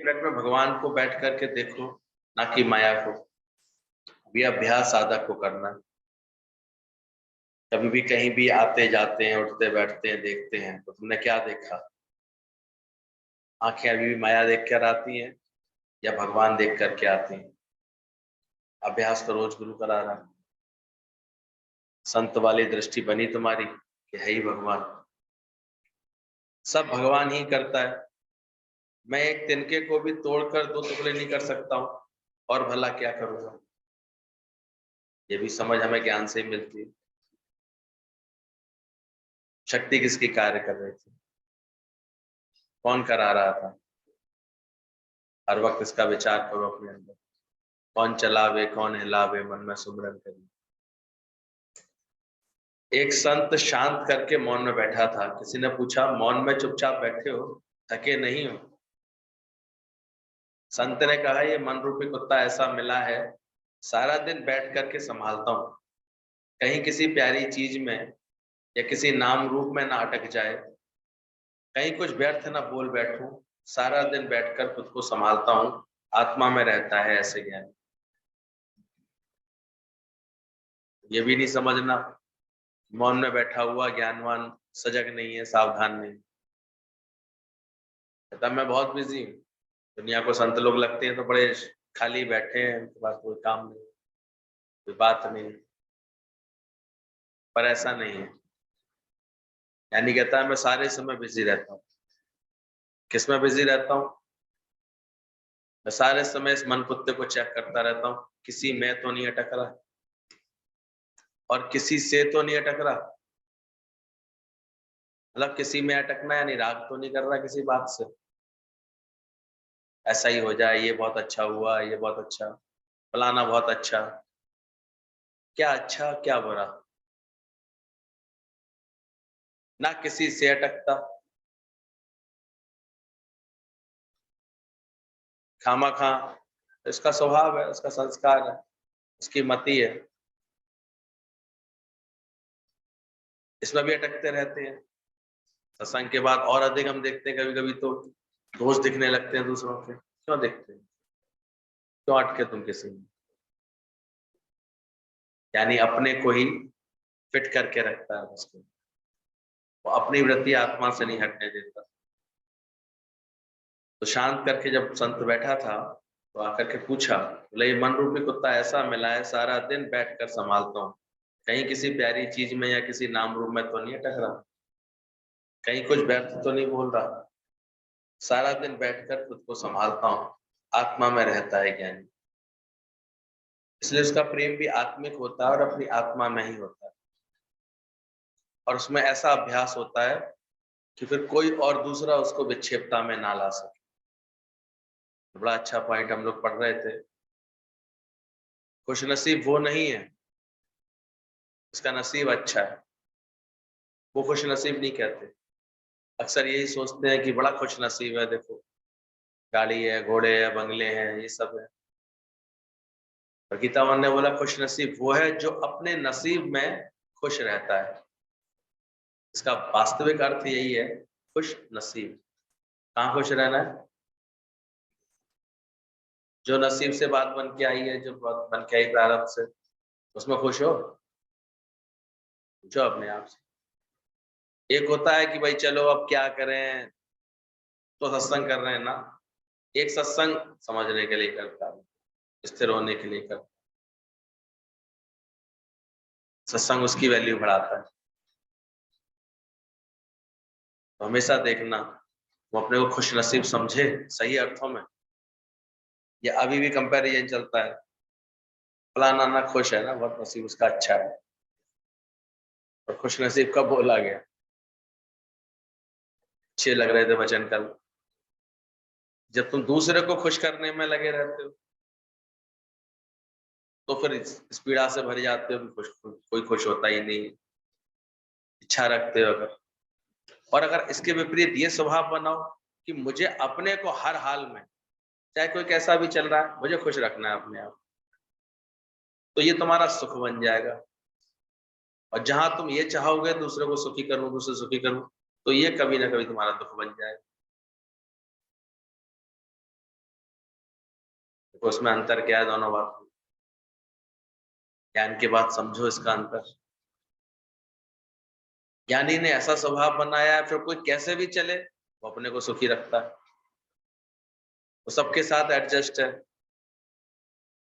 एक मिनट में भगवान को बैठ करके देखो, ना कि माया को। ये अभ्यास साधक को करना है। कभी भी कहीं भी आते जाते हैं, उठते बैठते हैं, देखते हैं, तो तुमने क्या देखा? आंखें अभी भी माया देख कर आती हैं या भगवान देख करके आती हैं? अभ्यास तो रोज गुरु करा रहा है। संत वाली दृष्टि बनी तुम्हारी कि है ही भगवान, सब भगवान ही करता है। मैं एक तिनके को भी तोड़कर दो टुकड़े नहीं कर सकता हूँ, और भला क्या करूंगा? ये भी समझ हमें ज्ञान से ही मिलती है। शक्ति किसकी कार्य कर रही थी? कौन करा रहा था? हर वक्त इसका विचार करो अपने अंदर। कौन चलावे, कौन हिलावे, मन में सुमरन करिए। एक संत शांत करके मौन में बैठा था। किसी ने पूछा, मौन में चुपचाप बैठे हो, थके नहीं हो? संत ने कहा, ये मन रूपी कुत्ता ऐसा मिला है, सारा दिन बैठ करके संभालता हूँ, कहीं किसी प्यारी चीज में या किसी नाम रूप में ना अटक जाए, कहीं कुछ व्यर्थ ना बोल बैठूं, सारा दिन बैठकर खुद को संभालता हूँ, आत्मा में रहता है ऐसे ज्ञान। ये भी नहीं समझना मौन में बैठा हुआ ज्ञानवान सजग नहीं है, सावधान नहीं। कहता मैं बहुत बिजी हूँ। दुनिया को संत लोग लगते हैं तो बड़े खाली बैठे हैं, उनके पास कोई काम नहीं, कोई बात नहीं, पर ऐसा नहीं है। यानी कहता है मैं सारे समय बिजी रहता हूँ। किसमें बिजी रहता हूँ? मैं सारे समय इस मन कुत्ते को चेक करता रहता हूँ, किसी में तो नहीं अटक रहा और किसी से तो नहीं अटक रहा। मतलब किसी में अटकना यानी राग तो नहीं कर रहा किसी बात से, ऐसा ही हो जाए, ये बहुत अच्छा हुआ, ये बहुत अच्छा, फलाना बहुत अच्छा। क्या अच्छा क्या बुरा? ना किसी से अटकता, खामा खा। इसका स्वभाव है, उसका संस्कार है, उसकी मति है, इसमें भी अटकते रहते हैं। सत्संग के बाद और अधिक हम देखते हैं, कभी कभी तो दोष दिखने लगते हैं दूसरों के। क्यों दिखते हैं? क्यों अटके तुम किसी में? यानी अपने को ही फिट करके रखता है उसको, वो अपनी वृत्ति आत्मा से नहीं हटने देता। तो शांत करके जब संत बैठा था तो आकर के पूछा, बोले ये मन रूपी कुत्ता ऐसा मिला है, सारा दिन बैठ कर संभालता हूँ, कहीं किसी प्यारी चीज में या किसी नाम रूप में तो नहीं अटक रहा, कहीं कुछ व्यर्थ तो नहीं बोल रहा, सारा दिन बैठकर खुद को संभालता हूँ, आत्मा में रहता है ज्ञानी। इसलिए उसका प्रेम भी आत्मिक होता है और अपनी आत्मा में ही होता है, और उसमें ऐसा अभ्यास होता है कि फिर कोई और दूसरा उसको विक्षेपता में ना ला सके। बड़ा अच्छा पॉइंट हम लोग पढ़ रहे थे। खुशनसीब वो नहीं है इसका नसीब अच्छा है, वो खुश नसीब नहीं कहते। अक्सर यही सोचते हैं कि बड़ा खुश नसीब है, देखो गाड़ी है, घोड़े है, बंगले हैं, ये सब है। और गीतावन ने बोला खुश नसीब वो है जो अपने नसीब में खुश रहता है। इसका वास्तविक अर्थ यही है, खुश नसीब। कहाँ खुश रहना है? जो नसीब से बात बन के आई है, जो बात बन के आई प्रारब्ध से, उसमें खुश हो, पूछो अपने आप से। एक होता है कि भाई चलो अब क्या करें, तो सत्संग कर रहे हैं ना। एक सत्संग समझने के लिए करता है, स्थिर होने के लिए करता है। सत्संग उसकी वैल्यू बढ़ाता है। तो हमेशा देखना वो अपने को खुश नसीब समझे सही अर्थों में, या अभी भी कंपैरिजन चलता है, फलाना ना खुश है ना, बहुत नसीब उसका अच्छा है। और खुश नसीब कब बोला गया? अच्छे लग रहे थे वचन कल। जब तुम दूसरे को खुश करने में लगे रहते हो तो फिर इस पीड़ा से भर जाते हो कि कोई खुश होता ही नहीं। इच्छा रखते हो अगर, और अगर इसके विपरीत ये स्वभाव बनाओ कि मुझे अपने को हर हाल में, चाहे कोई कैसा भी चल रहा है, मुझे खुश रखना है अपने आप, तो ये तुम्हारा सुख बन जाएगा। और जहां तुम ये चाहोगे दूसरे को सुखी करूं, दूसरे सुखी करूं, तो ये कभी ना कभी तुम्हारा दुख बन जाएगा। तो उसमें अंतर क्या है दोनों बात में? ज्ञान की बात समझो, इसका अंतर। ज्ञानी ने ऐसा स्वभाव बनाया है, फिर कोई कैसे भी चले वो अपने को सुखी रखता है, वो सबके साथ एडजस्ट है,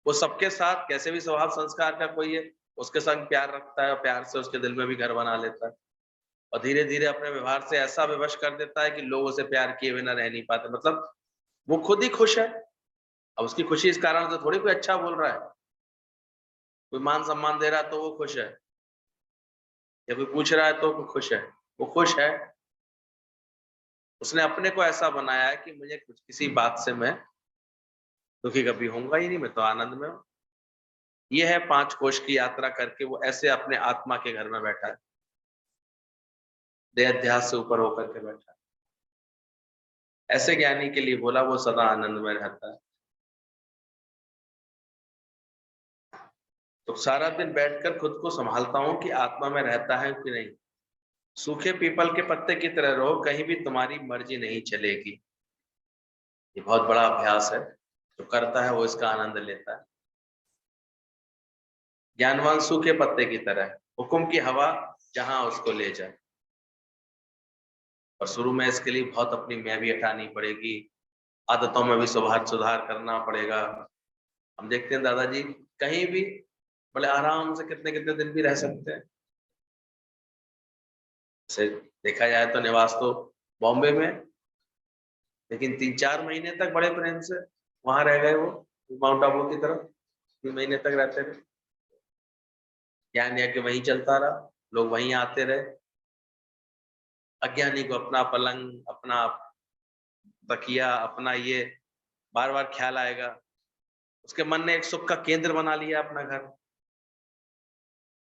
वो सबके साथ कैसे भी स्वभाव संस्कार का कोई है उसके संग प्यार रखता है और प्यार से उसके दिल में भी घर बना लेता है, और धीरे धीरे अपने व्यवहार से ऐसा विवश कर देता है कि लोग उसे प्यार किए बिना रह नहीं पाते। मतलब वो खुद ही खुश है। अब उसकी खुशी इस कारण से थोड़ी कोई अच्छा बोल रहा है, कोई मान सम्मान दे रहा है तो वो खुश है, या कोई पूछ रहा है तो वो खुश है। वो खुश है, उसने अपने को ऐसा बनाया है कि मुझे कुछ किसी बात से मैं दुखी कभी होऊंगा ही नहीं, मैं तो आनंद में हूँ। ये है 5 कोश की यात्रा करके वो ऐसे अपने आत्मा के घर में बैठा है, देहाध्यास से ऊपर होकर के बैठा है। ऐसे ज्ञानी के लिए बोला वो सदा आनंद में रहता है। तो सारा दिन बैठकर खुद को संभालता हूँ कि आत्मा में रहता है कि नहीं। सूखे पीपल के पत्ते की तरह रहो, कहीं भी तुम्हारी मर्जी नहीं चलेगी। ये बहुत बड़ा अभ्यास है, जो करता है वो इसका आनंद लेता है। ज्ञानवान सूखे पत्ते की तरह है, हुक्म की हवा जहां उसको ले जाए। और शुरू में इसके लिए बहुत अपनी मैं भी हटानी पड़ेगी, आदतों में भी सुधार करना पड़ेगा। हम देखते हैं दादाजी कहीं भी बड़े आराम से कितने कितने दिन भी रह सकते हैं। से देखा जाए तो निवास तो बॉम्बे में, लेकिन 3-4 महीने तक बड़े प्रेम से वहां रह गए वो, माउंट आबू की तरफ 3 महीने तक रहते रहे। ज्ञान यज्ञ वहीं चलता रहा, लोग वहीं आते रहे। अज्ञानी को अपना पलंग, अपना तकिया, अपना ये बार बार ख्याल आएगा। उसके मन ने एक सुख का केंद्र बना लिया अपना घर,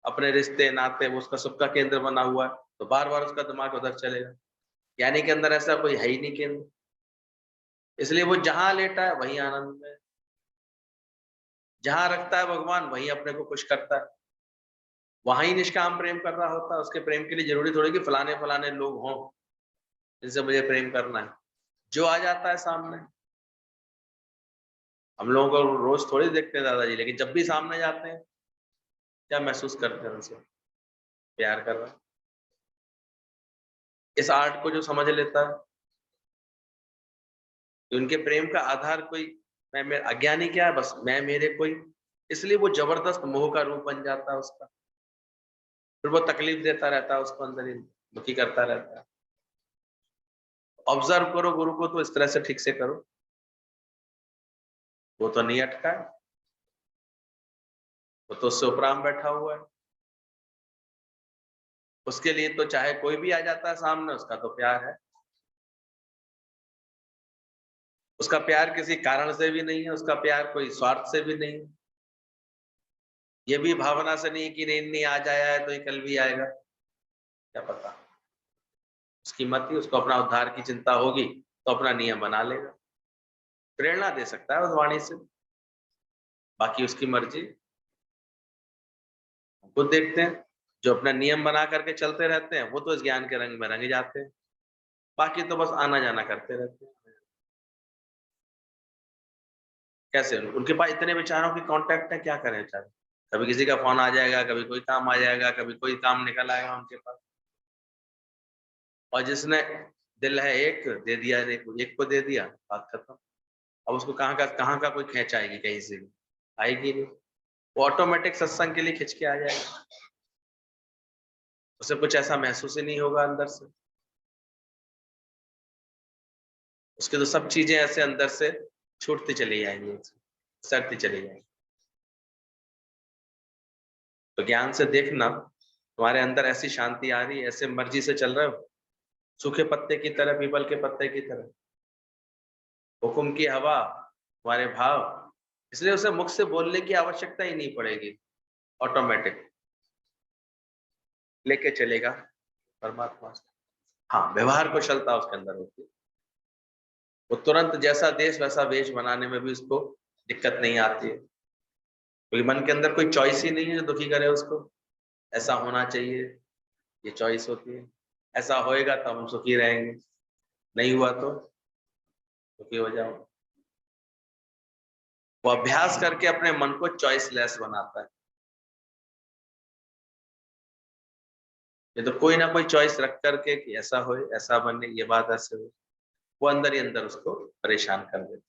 अपने रिश्ते नाते वो उसका सुख का केंद्र बना हुआ है, तो बार बार उसका दिमाग उधर चलेगा। ज्ञानी के अंदर ऐसा कोई है ही नहीं केंद्र, इसलिए वो जहां लेटा है वहीं आनंद में, जहां रखता है भगवान वहीं अपने को खुश करता है, वहां ही निष्काम प्रेम कर रहा होता है। उसके प्रेम के लिए जरूरी थोड़ी कि फलाने फलाने लोग हों जिनसे मुझे प्रेम करना है, जो आ जाता है सामने। हम लोगों को रोज थोड़ी देखते हैं दादाजी, लेकिन जब भी सामने जाते हैं क्या महसूस करते हैं? उनसे प्यार कर रहा है। इस आर्ट को जो समझ लेता है, तो उनके प्रेम का आधार कोई मैं अज्ञानी क्या है, बस मैं मेरे कोई, इसलिए वो जबरदस्त मोह का रूप बन जाता है उसका। फिर वो तकलीफ देता रहता है उसको, अंदर ही दुखी करता रहता है। ऑब्जर्व करो गुरु को तो इस तरह से ठीक से करो, वो तो नहीं अटका है, वो तो उससे उपराम बैठा हुआ है। उसके लिए तो चाहे कोई भी आ जाता है सामने, उसका तो प्यार है। उसका प्यार किसी कारण से भी नहीं है, उसका प्यार कोई स्वार्थ से भी नहीं है। ये भी भावना से नहीं कि नहीं नहीं आज आया है तो ये कल भी आएगा, क्या पता। उसकी मत ही, उसको अपना उद्धार की चिंता होगी तो अपना नियम बना लेगा, प्रेरणा दे सकता है उस वाणी से, बाकी उसकी मर्जी। खुद देखते हैं जो अपना नियम बना करके चलते रहते हैं वो तो इस ज्ञान के रंग में रंग जाते हैं, बाकी तो बस आना जाना करते रहते हैं। कैसे उनके पास इतने विचारों के कांटेक्ट है, क्या करें बेचारे। कभी किसी का फोन आ जाएगा, कभी कोई काम आ जाएगा, कभी कोई काम निकल आएगा उनके पास, और जिसने दिल है एक दे दिया, एक को दे दिया, बात खत्म। अब उसको कहाँ का कोई खेच आएगी, कहीं से भी आएगी नहीं। वो ऑटोमेटिक सत्संग के लिए खिंच के आ जाएगा, उसे कुछ ऐसा महसूस ही नहीं होगा अंदर से। उसके तो सब चीजें ऐसे अंदर से छूटती चली जाएंगी, सरती चली जाएंगी। तो ज्ञान से देखना तुम्हारे अंदर ऐसी शांति आ रही है, ऐसे मर्जी से चल रहे हो, सूखे पत्ते की तरह, पीपल के पत्ते की तरह, हुक्म की हवा तुम्हारे भाव, इसलिए उसे मुख से बोलने की आवश्यकता ही नहीं पड़ेगी, ऑटोमेटिक लेके चलेगा परमात्मा से। हाँ, व्यवहार कुशलता उसके अंदर होती है, वो तुरंत जैसा देश वैसा वेश बनाने में भी उसको दिक्कत नहीं आती है, क्योंकि मन के अंदर कोई चॉइस ही नहीं है जो दुखी करे उसको। ऐसा होना चाहिए, ये चॉइस होती है। ऐसा होएगा तो हम सुखी रहेंगे, नहीं हुआ तो दुखी हो जाओ। वो अभ्यास करके अपने मन को चॉइसलेस बनाता है। ये तो कोई ना कोई चॉइस रख करके कि ऐसा हो, ऐसा बने, ये बात ऐसे हो, वो अंदर ही अंदर उसको परेशान कर देती,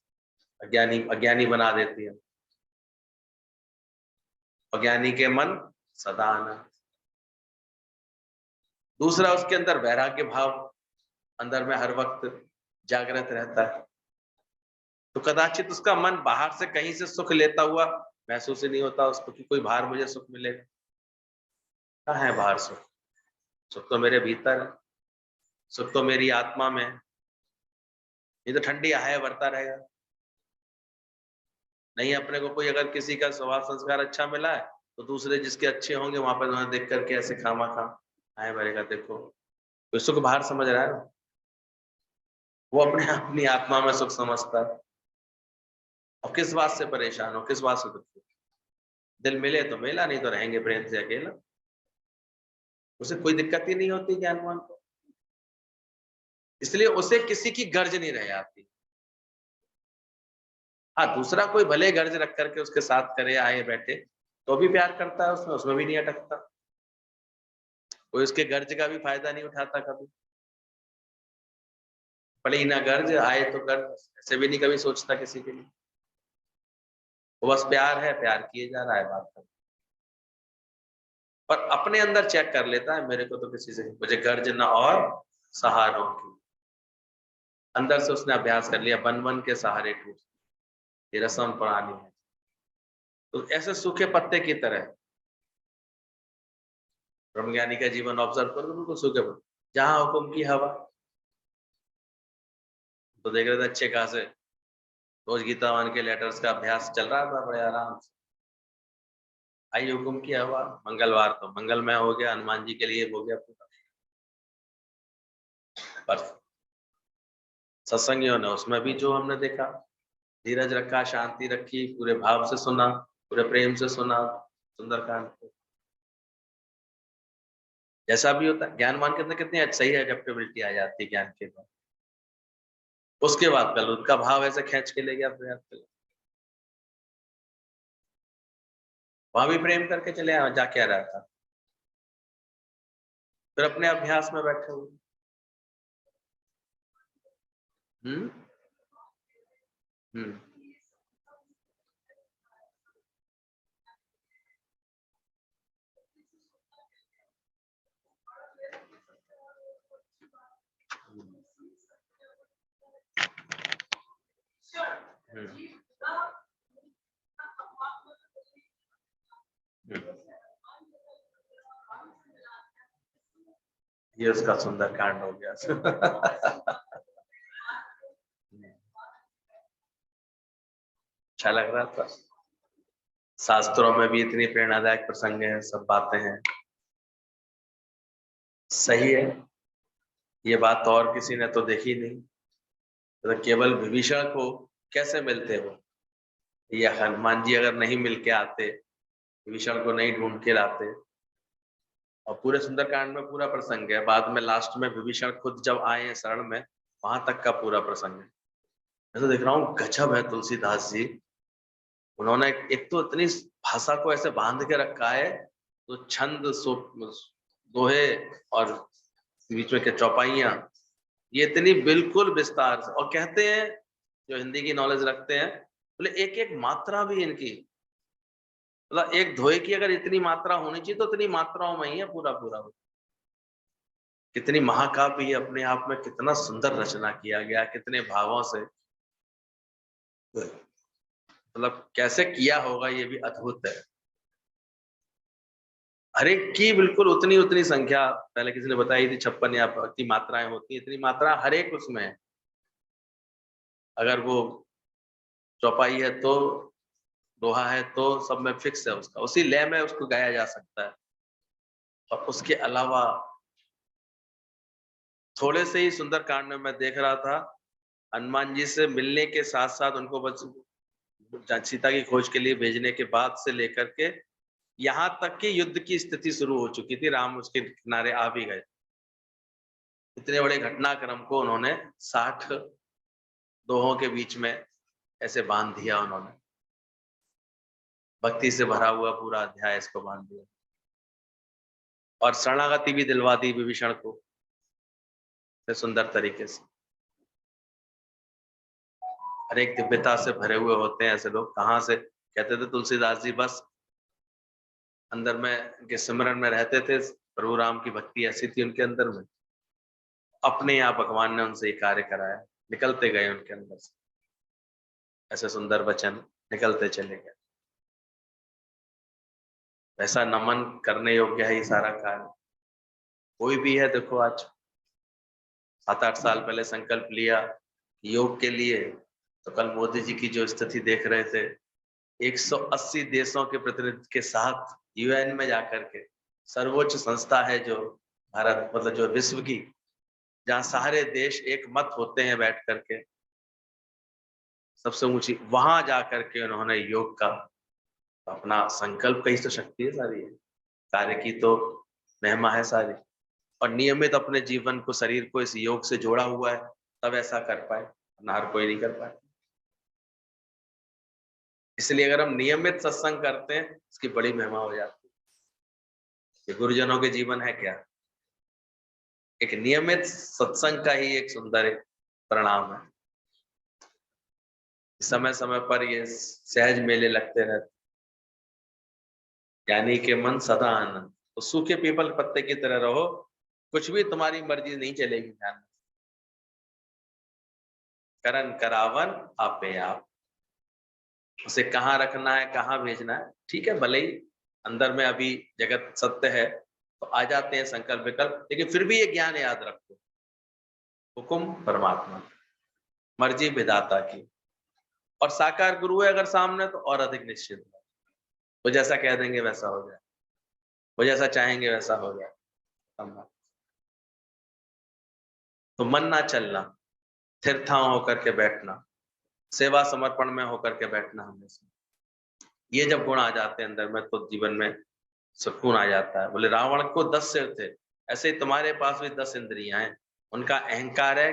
अज्ञानी अज्ञानी बना देती है। अज्ञानी के मन सदा आनंद। दूसरा, उसके अंदर वैराग्य भाव अंदर में हर वक्त जागृत रहता है, तो कदाचित उसका मन बाहर से कहीं से सुख लेता हुआ महसूस ही नहीं होता उसको कि कोई बाहर मुझे सुख मिलेगा। कहाँ है बाहर सुख? सुख तो मेरे भीतर है, सुख तो मेरी आत्मा में है। ये तो ठंडी आहे बढ़ता रहेगा। नहीं, अपने को कोई अगर किसी का स्वभाव संस्कार अच्छा मिला है तो दूसरे जिसके अच्छे होंगे वहां पर उन्हें देख करके ऐसे खामा खा आहे भरेगा। देखो, कोई सुख बाहर समझ रहा है ना, वो अपनी आत्मा में सुख समझता है। अब किस बात से परेशान हो, किस बात से दुखी? दिल मिले तो मिला, नहीं तो रहेंगे प्रेम से अकेला। उसे कोई दिक्कत ही नहीं होती ज्ञानवान को, इसलिए उसे किसी की गर्ज नहीं रह आती। हाँ, दूसरा कोई भले गर्ज रख करके उसके साथ करे, आए बैठे, तो भी प्यार करता है उसमें, उसमें भी नहीं अटकता। कोई उसके गर्ज का भी फायदा नहीं उठाता कभी। पड़ी ना गर्ज, आए तो गर्ज, ऐसे भी नहीं कभी सोचता किसी के लिए। वो बस प्यार है, प्यार किए जा रहा है, बात कर। पर अपने अंदर चेक कर लेता है, मेरे को तो किसी से मुझे गर्ज ना और सहारों की। अंदर से उसने अभ्यास कर लिया, बन बन के सहारे टूट, ये रस्म पुरानी है। तो ऐसे सूखे पत्ते की तरह ब्रह्मज्ञानी का जीवन ऑब्जर्व करो, बिल्कुल सूखे पत्ते, जहां हुक्म की हवा। तो देख रहे थे अच्छे खासे रोज गीतावान के लेटर्स का अभ्यास चल रहा था बड़े आराम से। आई हुक्म की हवा, मंगलवार तो मंगलमय हो गया, हनुमान जी के लिए हो गया पूरा। पर सत्संगियों ने उसमें भी जो हमने देखा, धीरज रखा, शांति रखी, पूरे भाव से सुना, पूरे प्रेम से सुना सुंदरकांड को। जैसा भी होता है, ज्ञानवान के अंदर कितनी सही एडेप्टेबिलिटी आ जाती है ज्ञान के बाद। उसके बाद कल उसका भाव ऐसे खींच के ले गया अपने आप को। वहां भी प्रेम करके चले आए, जा क्या रहा था, फिर अपने अभ्यास में बैठे हुए। हम्म हम्म हम्म हम्म। ये उसका सुंदर कांड हो गया। अच्छा लग रहा था। शास्त्रों में भी इतनी प्रेरणादायक प्रसंग है, सब बातें हैं। सही है, ये बात तो और किसी ने तो देखी नहीं। तो केवल विभीषण को कैसे मिलते वो, या हनुमान जी अगर नहीं मिल के आते, विभीषण को नहीं ढूंढ के लाते। और पूरे सुंदरकांड में पूरा प्रसंग है, बाद में लास्ट में विभीषण खुद जब आए हैं शरण में, वहां तक का पूरा प्रसंग है। मैं तो देख रहा हूँ गजब है तुलसीदास जी। उन्होंने एक तो इतनी भाषा को ऐसे बांध के रखा है, तो छंद दोहे और बीच में के चौपाइयां, ये इतनी बिल्कुल विस्तार से। और कहते हैं जो हिंदी की नॉलेज रखते हैं, बोले एक एक मात्रा भी इनकी, मतलब एक धोए की अगर इतनी मात्रा होनी चाहिए तो इतनी मात्राओं में ही है पूरा पूरा। कितनी महाकाव्य ये अपने आप में, कितना सुंदर रचना किया गया, कितने भावों से, मतलब कैसे किया होगा ये भी अद्भुत है। हर एक की बिल्कुल उतनी उतनी संख्या, पहले किसी ने बताई थी 56 या इतनी मात्राएं होती है, इतनी मात्रा हर एक उसमें है। अगर वो चौपाई है तो, दोहा है तो, सब में फिक्स है उसका, उसी लय में उसको गाया जा सकता है। और उसके अलावा थोड़े से ही सुंदर कांड में मैं देख रहा था, हनुमान जी से मिलने के साथ साथ उनको बस सीता की खोज के लिए भेजने के बाद से लेकर के यहाँ तक कि युद्ध की स्थिति शुरू हो चुकी थी, राम उसके किनारे आ भी गए। इतने बड़े घटनाक्रम को उन्होंने 60 दोहों के बीच में ऐसे बांध दिया उन्होंने। भक्ति से भरा हुआ पूरा अध्याय इसको बांध दिया और शरणागति भी दिलवा दी विभीषण को सुंदर तरीके से। हर एक दिव्यता से भरे हुए होते हैं ऐसे लोग। कहाँ से कहते थे तुलसीदास जी, बस अंदर में उनके सिमरन में रहते थे, प्रभु राम की भक्ति ऐसी थी उनके अंदर में, अपने आप भगवान ने उनसे ये कार्य कराया, निकलते गए उनके अंदर से ऐसे सुंदर वचन निकलते चले गए। ऐसा नमन करने योग्य है ये सारा कार्य। कोई भी है, देखो आज 7-8 साल पहले संकल्प लिया योग के लिए, तो कल मोदी जी की जो स्थिति देख रहे थे, 180 देशों के प्रतिनिधि के साथ यूएन में जाकर के, सर्वोच्च संस्था है जो भारत मतलब जो विश्व की, जहाँ सारे देश एक मत होते हैं बैठ करके, सबसे ऊंची, वहां जाकर के उन्होंने योग का अपना संकल्प का ही तो शक्ति है सारी, कार्य की तो महिमा है सारी। और नियमित अपने जीवन को, शरीर को इस योग से जोड़ा हुआ है, तब ऐसा कर पाए, वरना हर कोई नहीं कर पाए। इसलिए अगर हम नियमित सत्संग करते हैं, इसकी बड़ी महिमा हो जाती है। ये गुरुजनों के जीवन है क्या, एक नियमित सत्संग का ही एक सुंदर एक परिणाम है। समय समय पर ये सहज मेले लगते रहते, ज्ञानी के मन सदा आनंद। तो सूखे पीपल पत्ते की तरह रहो, कुछ भी तुम्हारी मर्जी नहीं चलेगी। ध्यान, करन करावन आपे आप, उसे कहाँ रखना है, कहाँ भेजना है, ठीक है। भले ही अंदर में अभी जगत सत्य है तो आ जाते हैं संकल्प विकल्प, लेकिन फिर भी ये ज्ञान याद रखो, हुकुम परमात्मा, मर्जी विधाता की, और साकार गुरु है अगर सामने तो और अधिक निश्चित है। वो जैसा कह देंगे वैसा हो जाए, वो जैसा चाहेंगे वैसा हो जाए। तो मन ना चलना, स्थिर ठाव होकर के बैठना, सेवा समर्पण में होकर के बैठना हमेशा, ये जब गुण आ जाते हैं अंदर में तो जीवन में सुकून आ जाता है। बोले रावण को 10 सिर थे, ऐसे ही तुम्हारे पास भी 10 इंद्रियां हैं, उनका अहंकार है,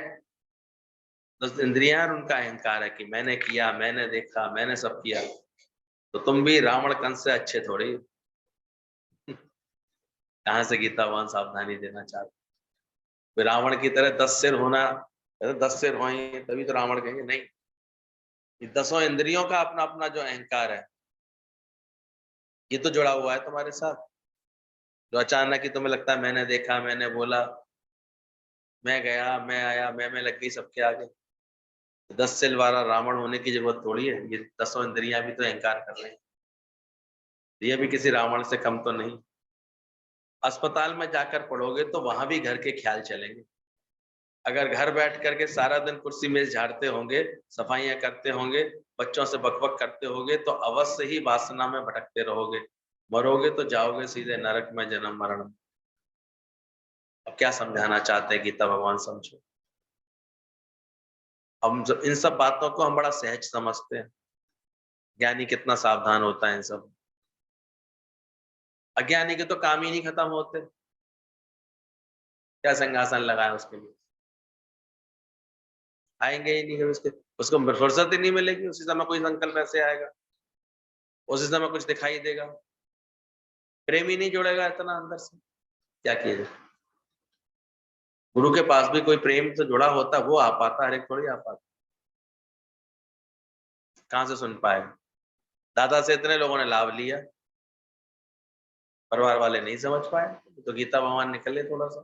10 इंद्रियां हैं, उनका अहंकार है कि मैंने किया, मैंने देखा, मैंने सब किया। तो तुम भी रावण कंस से अच्छे थोड़ी। कहाँ से गीता भगवान सावधानी देना चाहते, रावण की तरह 10 सिर होना, 10 सिर होंगे तभी तो रावण कहेंगे नहीं। ये 10 इंद्रियों का अपना अपना जो अहंकार है, ये तो जुड़ा हुआ है तुम्हारे साथ। जो अचानक ही तुम्हें लगता है मैंने देखा, मैंने बोला, मैं गया, मैं आया, मैं लग गई सबके आगे, 10 सिल वाला रावण होने की जरूरत थोड़ी है। ये 10 इंद्रियां भी तो अहंकार कर रहे हैं, ये भी किसी रावण से कम तो नहीं। अस्पताल में जाकर पढ़ोगे तो वहां भी घर के ख्याल चलेंगे। अगर घर बैठ करके सारा दिन कुर्सी मेज झाड़ते होंगे, सफाइयां करते होंगे, बच्चों से बकबक करते होंगे, तो अवश्य ही वासना में भटकते रहोगे, मरोगे तो जाओगे सीधे नरक में, जन्म मरण। अब क्या समझाना चाहते हैं गीता भगवान, समझो। हम इन सब बातों को हम बड़ा सहज समझते हैं, ज्ञानी कितना सावधान होता है इन सब। अज्ञानी के तो काम ही नहीं खत्म होते, क्या सिंहासन लगाए उसके लिए, आएंगे ही नहीं कभी उसके, उसको फुर्सत ही नहीं मिलेगी। उसी समय कोई संकल्प ऐसे आएगा, उसी समय कुछ दिखाई देगा, प्रेम ही नहीं जुड़ेगा इतना अंदर से, क्या किया जाए। गुरु के पास भी कोई प्रेम से जुड़ा होता, वो आ पाता, हर एक थोड़ी आ पाता। कहाँ से सुन पाएगा। दादा से इतने लोगों ने लाभ लिया, परिवार वाले नहीं समझ पाए, तो गीता भगवान निकले थोड़ा सा,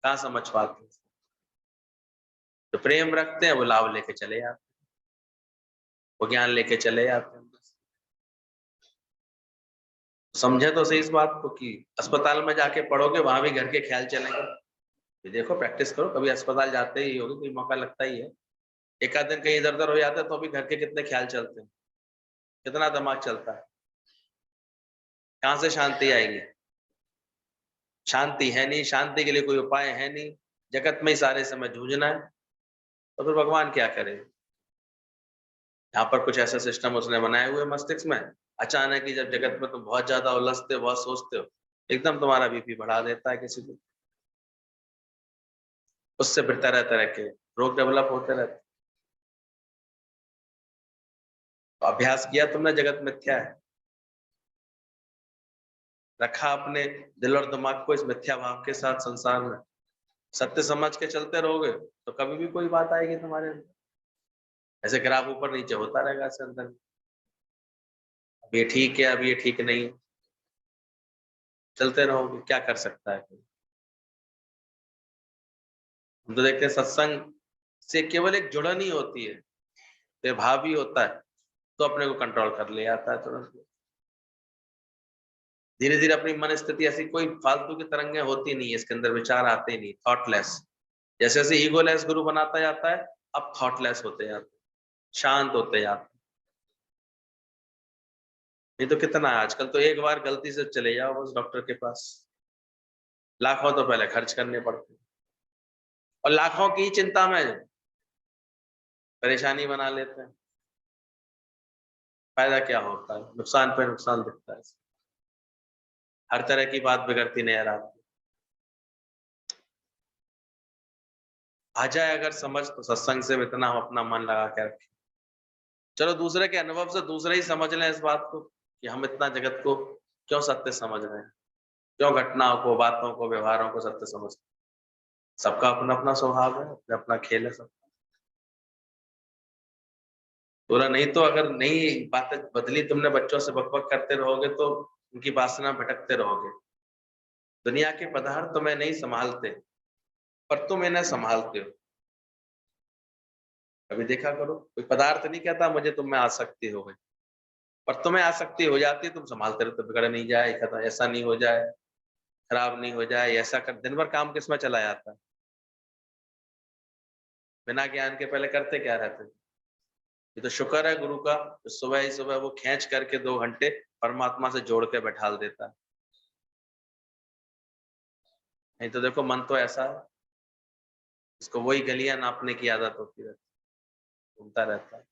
कहाँ समझ पाते। तो प्रेम रखते हैं वो लाभ लेके चले जाते, वो ज्ञान लेके चले जाते हैं। समझे तो सही इस बात को कि अस्पताल में जाके पढ़ोगे, वहां भी घर के ख्याल चलेंगे। ये देखो, प्रैक्टिस करो, कभी अस्पताल जाते ही होगे, कोई मौका लगता ही है, एक आध दिन कहीं इधर उधर हो जाता है तो अभी घर के कितने ख्याल चलते हैं, कितना दिमाग चलता है, कहाँ से शांति आएगी। शांति है नहीं, शांति के लिए कोई उपाय है नहीं, जगत में ही सारे समय जूझना है, तो फिर भगवान क्या करे। यहाँ पर कुछ ऐसा सिस्टम उसने बनाए हुए मस्तिष्क में, अचानक ही जब जगत में तुम बहुत ज्यादा उलझते हो, बहुत सोचते हो, एकदम तुम्हारा बीपी बढ़ा देता है किसी को, उससे फिर तरह तरह के रोग डेवलप होते रहते। तो अभ्यास किया तुमने जगत मिथ्या है, रखा अपने दिल और दिमाग को इस मिथ्या भाव के साथ संसार में, सत्य समझ के चलते रहोगे तो कभी भी कोई बात आएगी तुम्हारे अंदर, ऐसे ग्राफ ऊपर नीचे होता रहेगा ऐसे अंदर, अब ये ठीक है अब ये ठीक नहीं है, चलते रहोगे, क्या कर सकता है कोई। हम तो देखते हैं सत्संग से केवल एक जुड़न ही होती है, तो भाव ही होता है, तो अपने को कंट्रोल कर ले आता है तुरंत। धीरे धीरे अपनी मन स्थिति ऐसी कोई फालतू की तरंगे होती नहीं है, इसके अंदर विचार आते नहीं, थॉटलेस, जैसे जैसे ईगोलेस गुरु बनाता जाता है, अब थॉटलेस होते जाते, शांत होते जाते। नहीं तो कितना है आजकल, तो एक बार गलती से चले जाओ बस डॉक्टर के पास, लाखों तो पहले खर्च करने पड़ते, और लाखों की चिंता में परेशानी बना लेते हैं। फायदा क्या होता है, नुकसान पे नुकसान दिखता है, हर तरह की बात बिगड़ती नजर आती। आ जाए अगर समझ तो सत्संग से इतना हम अपना मन लगा के रखें, चलो दूसरे के अनुभव से दूसरे ही समझ लें इस बात को कि हम इतना जगत को क्यों सत्य समझ रहे हैं, क्यों घटनाओं को, बातों को, व्यवहारों को सत्य समझ। सबका अपना अपना स्वभाव है, अपना अपना खेल है सब। बोला नहीं तो अगर नहीं बातें बदली, तुमने बच्चों से बकबक करते रहोगे तो उनकी वासना भटकते रहोगे। दुनिया के पदार्थ तुम्हें नहीं संभालते, पर तुम इन्हें संभालते हो। कभी देखा करो, कोई पदार्थ नहीं कहता मुझे तुम में आसक्ति हो गई, पर तुम्हें आसक्ति हो जाती है, तुम संभालते रहते, बिगड़ नहीं जाए, ऐसा नहीं हो जाए, खराब नहीं हो जाए, ऐसा कर। दिन भर काम किसमें चला जाता है, बिना ज्ञान के पहले करते क्या रहते। ये तो शुक्र है गुरु का, तो सुबह ही सुबह वो खींच करके 2 घंटे परमात्मा से जोड़ के बैठा देता है। नहीं तो देखो मन तो ऐसा है, इसको वही गलियां नापने की आदत होती रहती, घूमता रहता है।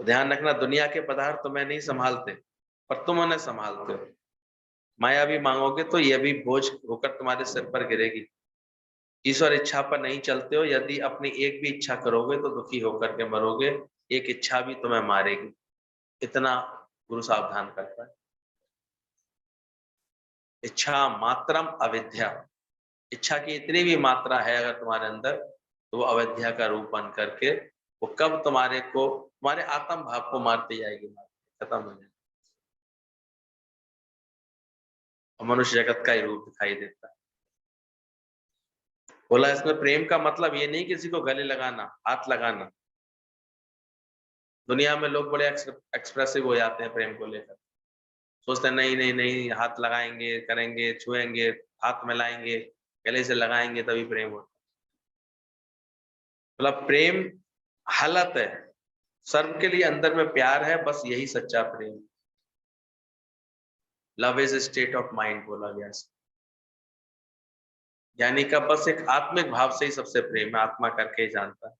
तो ध्यान रखना, दुनिया के पदार्थ तुम्हें नहीं संभालते, पर तुम उन्हें संभालते हो। माया भी मांगोगे तो यह भी बोझ होकर तुम्हारे सिर पर गिरेगी। ईश्वर इच्छा पर नहीं चलते हो, यदि अपनी एक भी इच्छा करोगे तो दुखी होकर के मरोगे, एक इच्छा भी तुम्हें मारेगी। इतना गुरु सावधान करता है। इच्छा मात्रम अविद्या, इच्छा की इतनी भी मात्रा है अगर तुम्हारे अंदर, तो वो अविद्या का रूप बन करके वो कब तुम्हारे को, तुम्हारे आत्म भाव को मारती जाएगी, खत्म हो जाएगी। मनुष्य जगत का ही रूप दिखाई देता है। बोला इसमें प्रेम का मतलब ये नहीं किसी को गले लगाना, हाथ लगाना। दुनिया में लोग बड़े एक्सप्रेसिव हो जाते हैं प्रेम को लेकर, सोचते हैं नहीं नहीं नहीं, हाथ लगाएंगे, करेंगे, छुएंगे, हाथ मिलाएंगे, गले से लगाएंगे तभी प्रेम होता। मतलब प्रेम हालत है, सर्व के लिए अंदर में प्यार है, बस यही सच्चा प्रेम। Love is state of mind बोला गया, यानी का बस एक आत्मिक भाव से ही सबसे प्रेम है, आत्मा करके ही जानता है।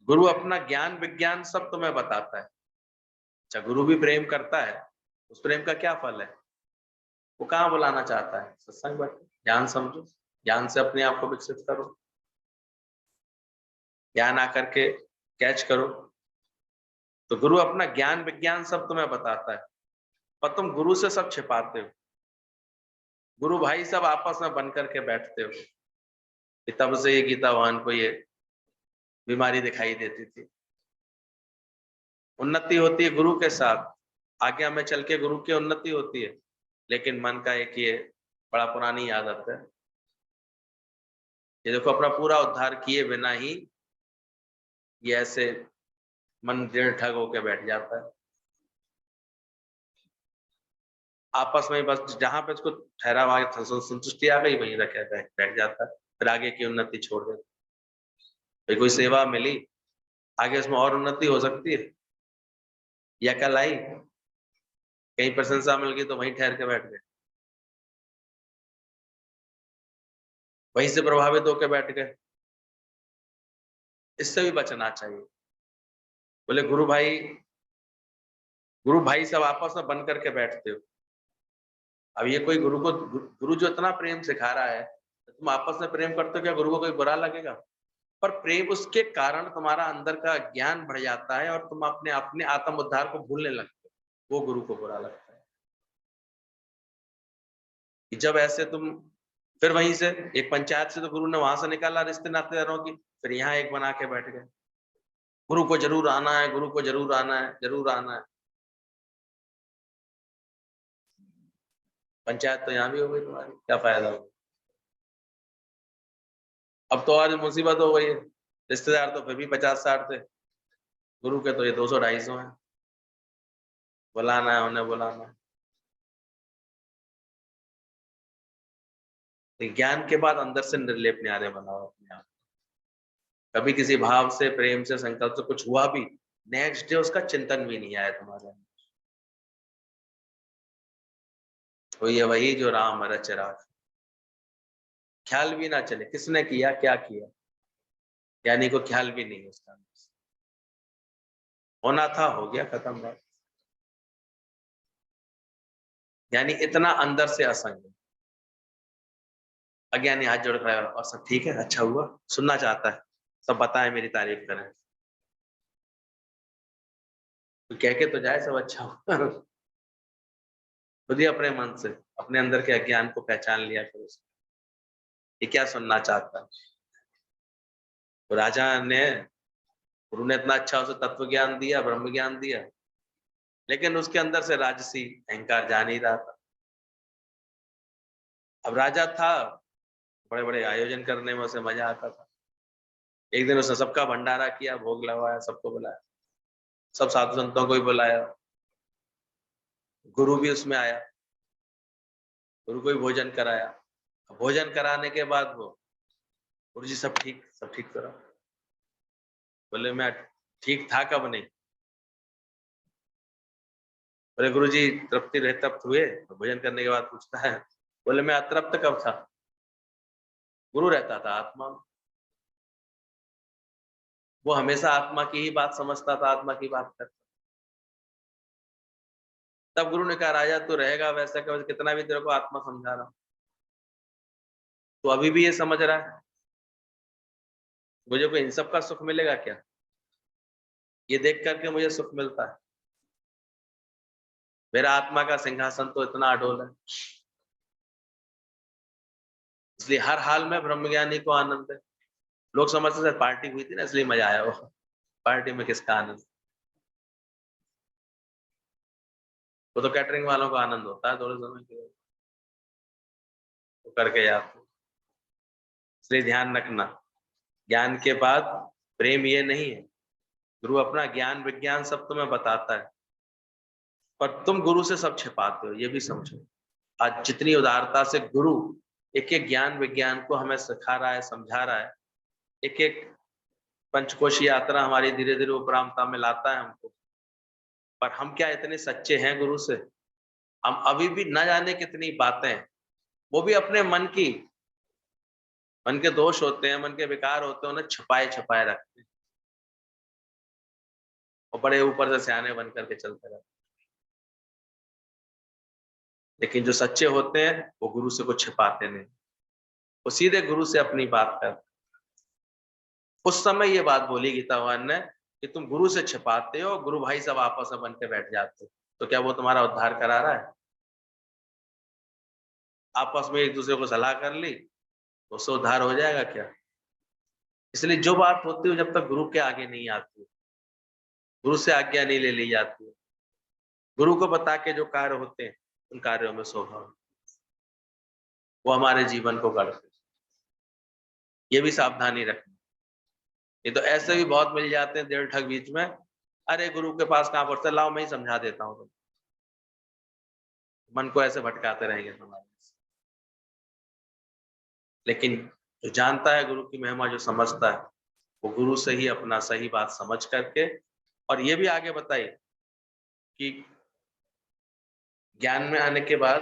गुरु अपना ज्ञान विज्ञान सब तुम्हें बताता है। अच्छा, गुरु भी प्रेम करता है, उस प्रेम का क्या फल है, वो कहाँ बुलाना चाहता है, सत्संग बैठो, ज्ञान समझो, ज्ञान से अपने आप को विकसित करो, ज्ञान आकर के कैच करो। तो गुरु अपना ज्ञान विज्ञान सब तुम्हें बताता है, पर तुम गुरु से सब छिपाते हो। गुरु भाई सब आपस में बन करके बैठते हो, तब से ये गीतावान को ये बीमारी दिखाई देती थी। उन्नति होती है गुरु के साथ, आज्ञा में चल के गुरु की उन्नति होती है, लेकिन मन का एक ये बड़ा पुरानी आदत है, ये देखो अपना पूरा उद्धार किए बिना ही ये ऐसे मन दृढ़ ठग होके बैठ जाता है, आपस में बस जहां पे उसको ठहराव आ गया, संतुष्टि आ गई, वहीं रखे बैठ जाता है, फिर आगे की उन्नति छोड़ देता है। कोई सेवा मिली, आगे उसमें और उन्नति हो सकती है, या कल आई कहीं प्रशंसा मिल गई तो वहीं ठहर के बैठ गए, वहीं से प्रभावित होकर बैठ गए। इससे भी बचना चाहिए। बोले गुरु भाई सब आपस में बन करके बैठते हो। अब ये कोई गुरु जो इतना प्रेम सिखा रहा है, तुम आपस में प्रेम करते हो, क्या गुरु को कोई बुरा लगेगा? पर प्रेम उसके कारण तुम्हारा अंदर का ज्ञान बढ़ जाता है और तुम अपने अपने आत्म उद्धार को भूलने लगते हो। वो गुरु को बुरा लगता है कि जब ऐसे तुम फिर वहीं से एक पंचायत से तो गुरु ने वहां से निकाला रिश्ते नातेदारों की, फिर यहाँ एक बना के बैठ गए, गुरु को जरूर आना है, गुरु को जरूर आना है, जरूर आना है। पंचायत तो यहाँ भी हो गई तुम्हारी, क्या फायदा हो। अब तो और मुसीबत हो गई है, रिश्तेदार तो फिर भी 50-60 थे, गुरु के तो ये 200-250 है, बुलाना है उन्हें, बुलाना है। तो ज्ञान के बाद अंदर से निर्लेप न्यारे बनाओ अपने आप। कभी किसी भाव से, प्रेम से, संकल्प से कुछ हुआ भी, नेक्स्ट डे उसका चिंतन भी नहीं आया तुम्हारे अंदर। तो ये वही जो राम रच राख, ख्याल भी ना चले किसने किया, क्या किया, यानी को ख्याल भी नहीं उसका। होना था, हो गया, खत्म बात। यानी इतना अंदर से असंग। अज्ञानी हाथ जोड़ रहा है और सब ठीक है, अच्छा हुआ, सुनना चाहता है, सब बताएं, मेरी तारीफ करें, तो कह के तो जाए सब अच्छा हुआ। खुद ही अपने मन से, अपने अंदर के अज्ञान को पहचान लिया फिर उसने, ये क्या सुनना चाहता है। तो राजा ने, गुरु ने इतना अच्छा उसे तत्व ज्ञान दिया, ब्रह्म ज्ञान दिया, लेकिन उसके अंदर से राजसी अहंकार जा नहीं रहा था। अब राजा था, बड़े बड़े आयोजन करने में उसे मजा आता था। एक दिन उसने सबका भंडारा किया, भोग लगवाया, सबको बुलाया, सब साधु संतों को भी बुलाया, गुरु भी उसमें आया, गुरु को भी भोजन कराया। भोजन कराने के बाद वो, गुरु जी सब ठीक करो। बोले मैं ठीक था कब नहीं। बोले गुरु जी तृप्ति रहे तृप्त हुए, तो भोजन करने के बाद पूछता है, बोले मैं अतृप्त कब था। गुरु रहता था आत्मा में, वो हमेशा आत्मा की ही बात समझता था, आत्मा की बात करता। तब गुरु ने कहा राजा तू रहेगा वैसा कि कितना भी तेरे को आत्मा समझा रहा हूं, तो अभी भी ये समझ रहा है मुझे कोई इन सब का सुख मिलेगा क्या, ये देख करके मुझे सुख मिलता है। मेरा आत्मा का सिंहासन तो इतना अडोल है, इसलिए हर हाल में ब्रह्मज्ञानी को आनंद है। लोग समझते थे पार्टी हुई थी ना इसलिए मजा आया, वो पार्टी में किसका आनंद, वो तो कैटरिंग वालों को आनंद होता है थोड़े समय के लिए, तो करके याद। इसलिए ध्यान रखना, ज्ञान के बाद प्रेम ये नहीं है। गुरु अपना ज्ञान विज्ञान सब तुम्हें बताता है, पर तुम गुरु से सब छिपाते हो, ये भी समझो। आज जितनी उदारता से गुरु एक एक ज्ञान विज्ञान को हमें सिखा रहा है, समझा रहा है, एक एक पंचकोश यात्रा हमारी धीरे धीरे उपरामता में लाता है हमको, पर हम क्या इतने सच्चे हैं गुरु से। हम अभी भी न जाने कितनी बातें, वो भी अपने मन की, मन के दोष होते हैं, मन के विकार होते हैं, उन्हें छुपाए छुपाए रखते हैं और बड़े ऊपर से सियाने बन करके चलते रहते हैं। लेकिन जो सच्चे होते हैं वो गुरु से कुछ छिपाते नहीं, वो सीधे गुरु से अपनी बात करते। उस समय ये बात बोली गीता भगवान ने कि तुम गुरु से छिपाते हो, गुरु भाई सब आपस में बन के बैठ जाते हो, तो क्या वो तुम्हारा उद्धार करा रहा है। आपस में एक दूसरे को सलाह कर ली तो उससे उद्धार हो जाएगा क्या। इसलिए जो बात होती है जब तक गुरु के आगे नहीं आती, गुरु से आज्ञा नहीं ले ली जाती, गुरु को बता के जो कार्य होते हैं उन कार्यों में स्वभाव वो हमारे जीवन को गढ़ते, ये भी सावधानी रखनी। ये तो ऐसे भी बहुत मिल जाते हैं डेढ़ ठग बीच में, अरे गुरु के पास कहाँ पढ़ते, लाओ मैं ही समझा देता हूँ, तुम मन को ऐसे भटकाते रहेंगे तुम्हारे। लेकिन जो जानता है गुरु की महिमा, जो समझता है, वो गुरु से ही अपना सही बात समझ करके, और ये भी आगे बताई कि ज्ञान में आने के बाद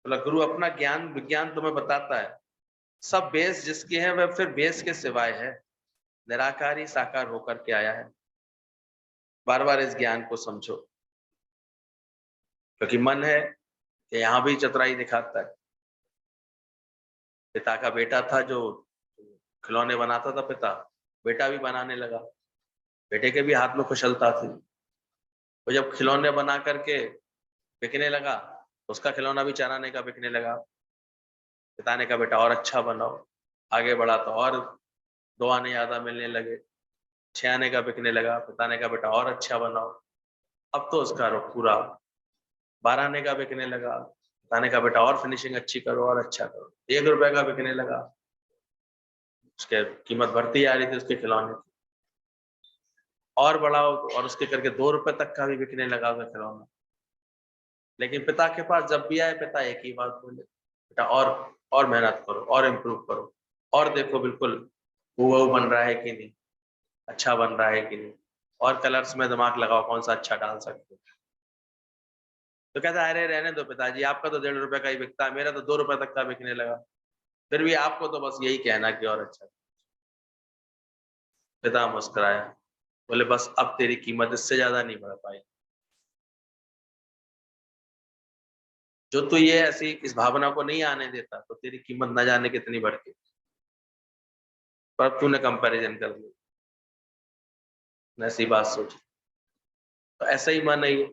मतलब गुरु अपना ज्ञान विज्ञान तुम्हें बताता है, सब बेस जिसकी है वह फिर बेस के सिवाय है, निराकारी साकार होकर के आया है। बार बार इस ज्ञान को समझो, क्योंकि मन है कि यहाँ भी चतुराई दिखाता है, पिता का बेटा था जो खिलौने बनाता था पिता, बेटा भी बनाने लगा। बेटे के भी हाथ में कुशलता थी। वो जब खिलौने बना करके बिकने लगा, उसका खिलौना भी 4 आने का बिकने लगा। पिता ने कहा बेटा और अच्छा बनाओ। आगे बढ़ा तो और 2 आने ज़्यादा मिलने लगे, 6 आने का बिकने लगा। पिता ने कहा बेटा और अच्छा बनाओ। अब तो उसका पूरा 12 आने का बिकने लगा। पिता ने कहा बेटा और फिनिशिंग अच्छी करो और अच्छा करो। ₹1 का बिकने लगा। उसके कीमत बढ़ती जा रही थी उसके खिलौने की। और बढ़ाओ और उसके करके ₹2 तक का भी बिकने लगा उसका खिलौना। लेकिन पिता के पास जब भी आए, पिता एक ही बात बोले, बेटा और मेहनत करो और इम्प्रूव करो और देखो बिल्कुल हूबहू बन रहा है कि नहीं, अच्छा बन रहा है कि नहीं, और कलर्स में दिमाग लगाओ कौन सा अच्छा डाल सकते हो। तो कहता है अरे रहने दो पिताजी, आपका तो ₹1.5 का ही बिकता है, मेरा तो ₹2 तक का बिकने लगा। फिर भी आपको तो बस यही कहना कि और अच्छा। पिता मुस्कुराया, बोले बस अब तेरी कीमत इससे ज्यादा नहीं बढ़ पाई। जो तू ये ऐसी इस भावना को नहीं आने देता तो तेरी कीमत न जाने कितनी बढ़ती। पर अब तूने कंपैरिजन कर दी, ऐसी बात सोची। तो ऐसा ही मन है ये,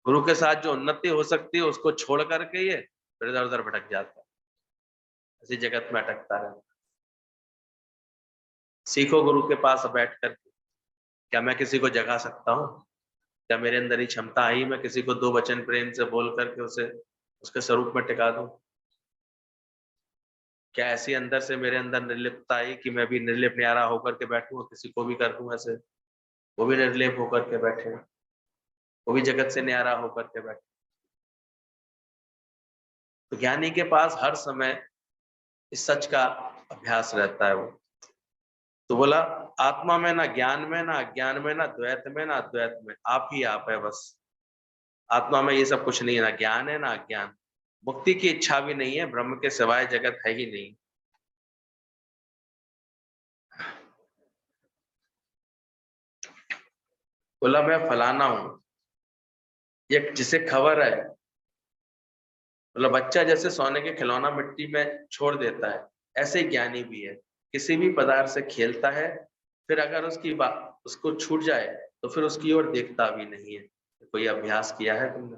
गुरु के साथ जो उन्नति हो सकती है उसको छोड़ करके ये फिर इधर-उधर भटक जाता है, इसी जगत में अटकता रहता है। सीखो गुरु के पास बैठ कर के, क्या मैं किसी को जगा सकता हूँ? क्या मेरे अंदर ही क्षमता आई मैं किसी को 2 वचन प्रेम से बोल करके उसे उसके स्वरूप में टिका दूँ? क्या ऐसी अंदर से मेरे अंदर निर्लिप्तता आई कि मैं भी निर्लिप न्यारा होकर के बैठूँ और किसी को भी कर दूँ ऐसे, वो भी निर्लिप होकर के बैठे, वो भी जगत से न्यारा होकर के बैठे। तो ज्ञानी के पास हर समय इस सच का अभ्यास रहता है वो। तो बोला आत्मा में ना ज्ञान में, ना अज्ञान में, ना द्वैत में, ना अद्वैत में, आप ही आप है बस। आत्मा में ये सब कुछ नहीं है, ना ज्ञान है ना अज्ञान। मुक्ति की इच्छा भी नहीं है, ब्रह्म के सिवाय जगत है ही नहीं। बोला मैं फलाना हूँ, ये जिसे खबर है। मतलब बच्चा जैसे सोने के खिलौना मिट्टी में छोड़ देता है, ऐसे ही ज्ञानी भी है। किसी भी पदार्थ से खेलता है, फिर अगर उसकी बात उसको छूट जाए तो फिर उसकी ओर देखता भी नहीं है। कोई अभ्यास किया है तुमने?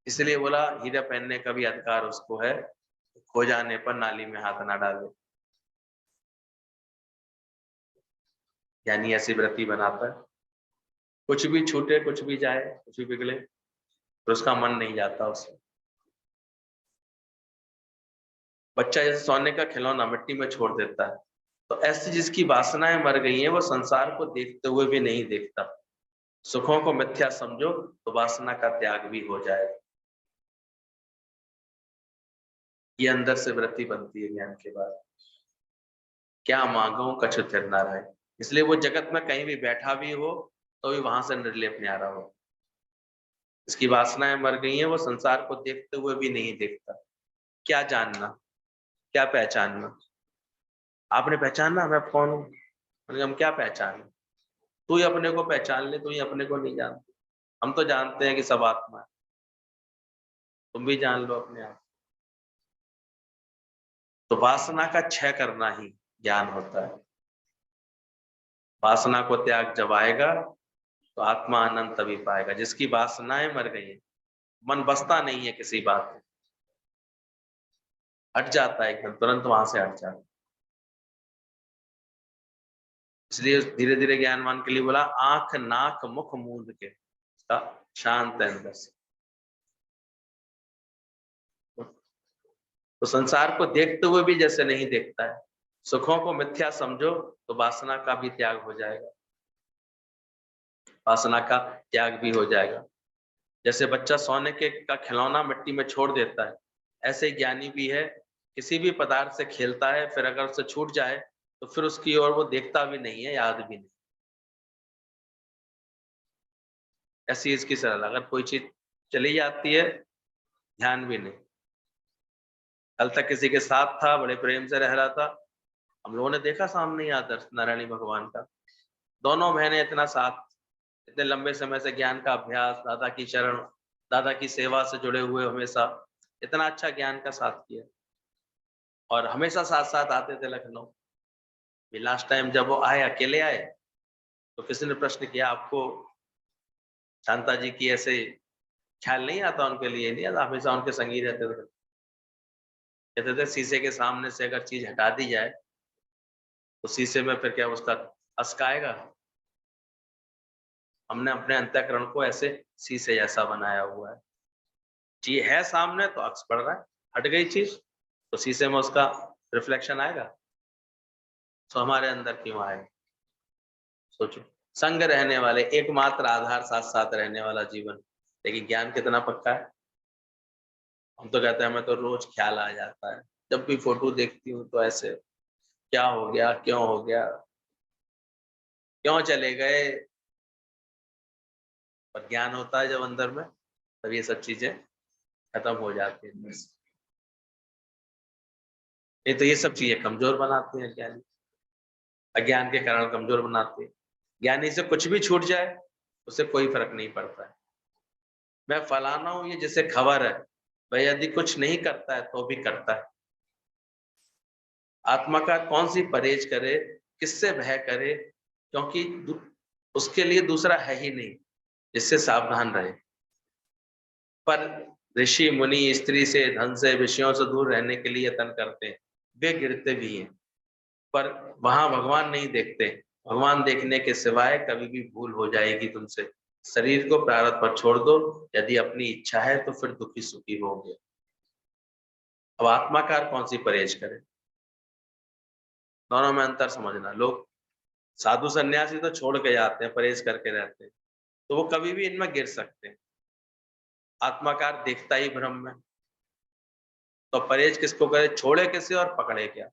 इसलिए बोला हीरा पहनने का भी अधिकार उसको है, खो जाने पर नाली में हाथ ना डाले। ज्ञानी ऐसी वृत्ति बनाता है, कुछ भी छूटे, कुछ भी जाए, कुछ भी बिगड़े, तो उसका मन नहीं जाता उससे। बच्चा जैसे सोने का खिलौना मिट्टी में छोड़ देता है, तो ऐसी जिसकी वासनाएं मर गई हैं, वो संसार को देखते हुए भी नहीं देखता। सुखों को मिथ्या समझो तो वासना का त्याग भी हो जाएगा। ये अंदर से वृत्ति बनती है ज्ञान के बाद। क्या मांगो कछु थिर ना रहे। इसलिए वो जगत में कहीं भी बैठा भी हो तो भी वहां से निर्लेप न्यारा हो। इसकी वासनाएं मर गई हैं, वो संसार को देखते हुए भी नहीं देखता। क्या जानना, क्या पहचानना? आपने पहचाना मैं कौन हूँ? हम क्या पहचाने? तू ही अपने को पहचान ले, तू ही अपने को नहीं जानती। हम तो जानते हैं कि सब आत्मा है, तुम भी जान लो अपने आप। तो वासना का क्षय करना ही ज्ञान होता है। वासना को त्याग जब आएगा तो आत्मा आनंद तभी पाएगा। जिसकी वासनाएं मर गई है, मन बसता नहीं है किसी बात में, हट जाता है एकदम, तुरंत वहां से हट जाता है। इसलिए धीरे धीरे ज्ञानवान के लिए बोला आंख नाक मुख मूंद के शांत है अंदर से। तो संसार को देखते हुए भी जैसे नहीं देखता है, सुखों को मिथ्या समझो तो वासना का भी त्याग हो जाएगा, वासना का त्याग भी हो जाएगा। जैसे बच्चा सोने के का खिलौना मिट्टी में छोड़ देता है, ऐसे ही ज्ञानी भी है, किसी भी पदार्थ से खेलता है, फिर अगर उससे छूट जाए तो फिर उसकी ओर वो देखता भी नहीं है, याद भी नहीं। ऐसी इसकी सरल, अगर कोई चीज चली जाती है, ध्यान भी नहीं। कल तक किसी के साथ था, बड़े प्रेम से रह रहा था, हम लोगों ने देखा सामने ही आदर्श नारायणी भगवान का। दोनों बहनें इतना साथ, इतने लंबे समय से ज्ञान का अभ्यास, दादा की शरण, दादा की सेवा से जुड़े हुए हमेशा, इतना अच्छा ज्ञान का साथ किया और हमेशा साथ साथ आते थे लखनऊ। लास्ट टाइम जब वो आए, अकेले आए, तो किसी ने प्रश्न किया, आपको शांता जी की ऐसे ख्याल नहीं आता उनके लिए? नहीं आता, हमेशा उनके संग ही रहते थे। कहते थे शीशे के सामने से अगर चीज हटा दी जाए तो शीशे में फिर क्या उसका अस्क आएगा? हमने अपने अंतःकरण को ऐसे शीशे जैसा बनाया हुआ है। चीज है सामने तो अक्स पड़ रहा है, हट गई चीज तो शीशे में उसका रिफ्लेक्शन आएगा। तो हमारे अंदर क्यों आएगा? सोचो, संग रहने वाले, एकमात्र आधार, साथ साथ रहने वाला जीवन। लेकिन ज्ञान कितना पक्का है? हम तो कहते हैं हमें तो रोज ख्याल आ जाता है, जब भी फोटो देखती हूँ तो ऐसे क्या हो गया, क्यों हो गया, क्यों चले गए। पर ज्ञान होता है जब अंदर में, तब ये सब चीजें खत्म हो जाती है बस। ये तो ये सब चीजें कमजोर बनाती हैं ज्ञानी, अज्ञान के कारण कमजोर बनाती है। ज्ञानी से कुछ भी छूट जाए उससे कोई फर्क नहीं पड़ता है। मैं फलाना हूं ये जैसे खबर है, भाई यदि कुछ नहीं करता है तो भी करता है। आत्मा का कौन सी परहेज करे, किससे भय करे, क्योंकि उसके लिए दूसरा है ही नहीं जिससे सावधान रहे। पर ऋषि मुनि स्त्री से, धन से, विषयों से दूर रहने के लिए यत्न करते हैं, वे गिरते भी हैं, पर वहां भगवान नहीं देखते। भगवान देखने के सिवाय कभी भी भूल हो जाएगी तुमसे। शरीर को प्रारब्ध पर छोड़ दो, यदि अपनी इच्छा है तो फिर दुखी सुखी होगे। अब आत्माकार कौन सी परहेज करे, दोनों में अंतर समझना। लोग साधु सन्यासी तो छोड़ के जाते हैं, परहेज करके रहते हैं, तो वो कभी भी इनमें गिर सकते हैं। आत्माकार देखता ही ब्रह्म में, तो परहेज किसको करे, छोड़े किसे और पकड़े क्या?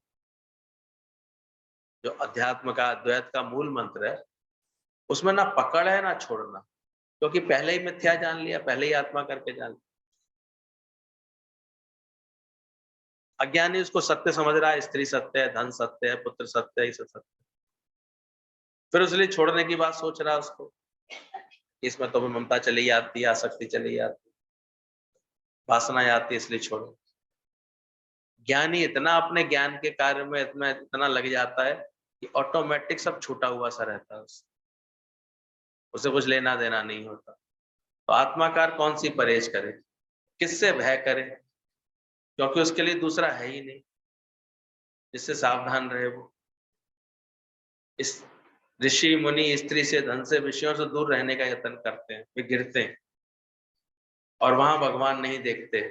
जो अध्यात्म का, अद्वैत का मूल मंत्र है, उसमें ना पकड़ है ना छोड़ना, क्योंकि पहले ही मिथ्या जान लिया, पहले ही आत्मा करके जान लिया। अज्ञानी उसको सत्य समझ रहा है, स्त्री सत्य है, धन सत्य है, पुत्र सत्य है, ये सब सत्य। फिर उसलिए छोड़ने की बात सोच रहा है उसको, इसमें तो ममता चली आती है, आसक्ति चली आती है, वासना आती है, इसलिए छोड़ो। ज्ञानी इतना अपने ज्ञान के कार्य में इतना इतना लग जाता है कि ऑटोमेटिक सब छूटा हुआ सा रहता है उसे कुछ लेना देना नहीं होता। तो आत्माकार कौन सी परहेज करे, किससे भय करे, क्योंकि उसके लिए दूसरा है ही नहीं जिससे सावधान रहे वो। इस ऋषि मुनि स्त्री से, धन से, विषयों से दूर रहने का यत्न करते हैं, वे गिरते हैं और वहां भगवान नहीं देखते।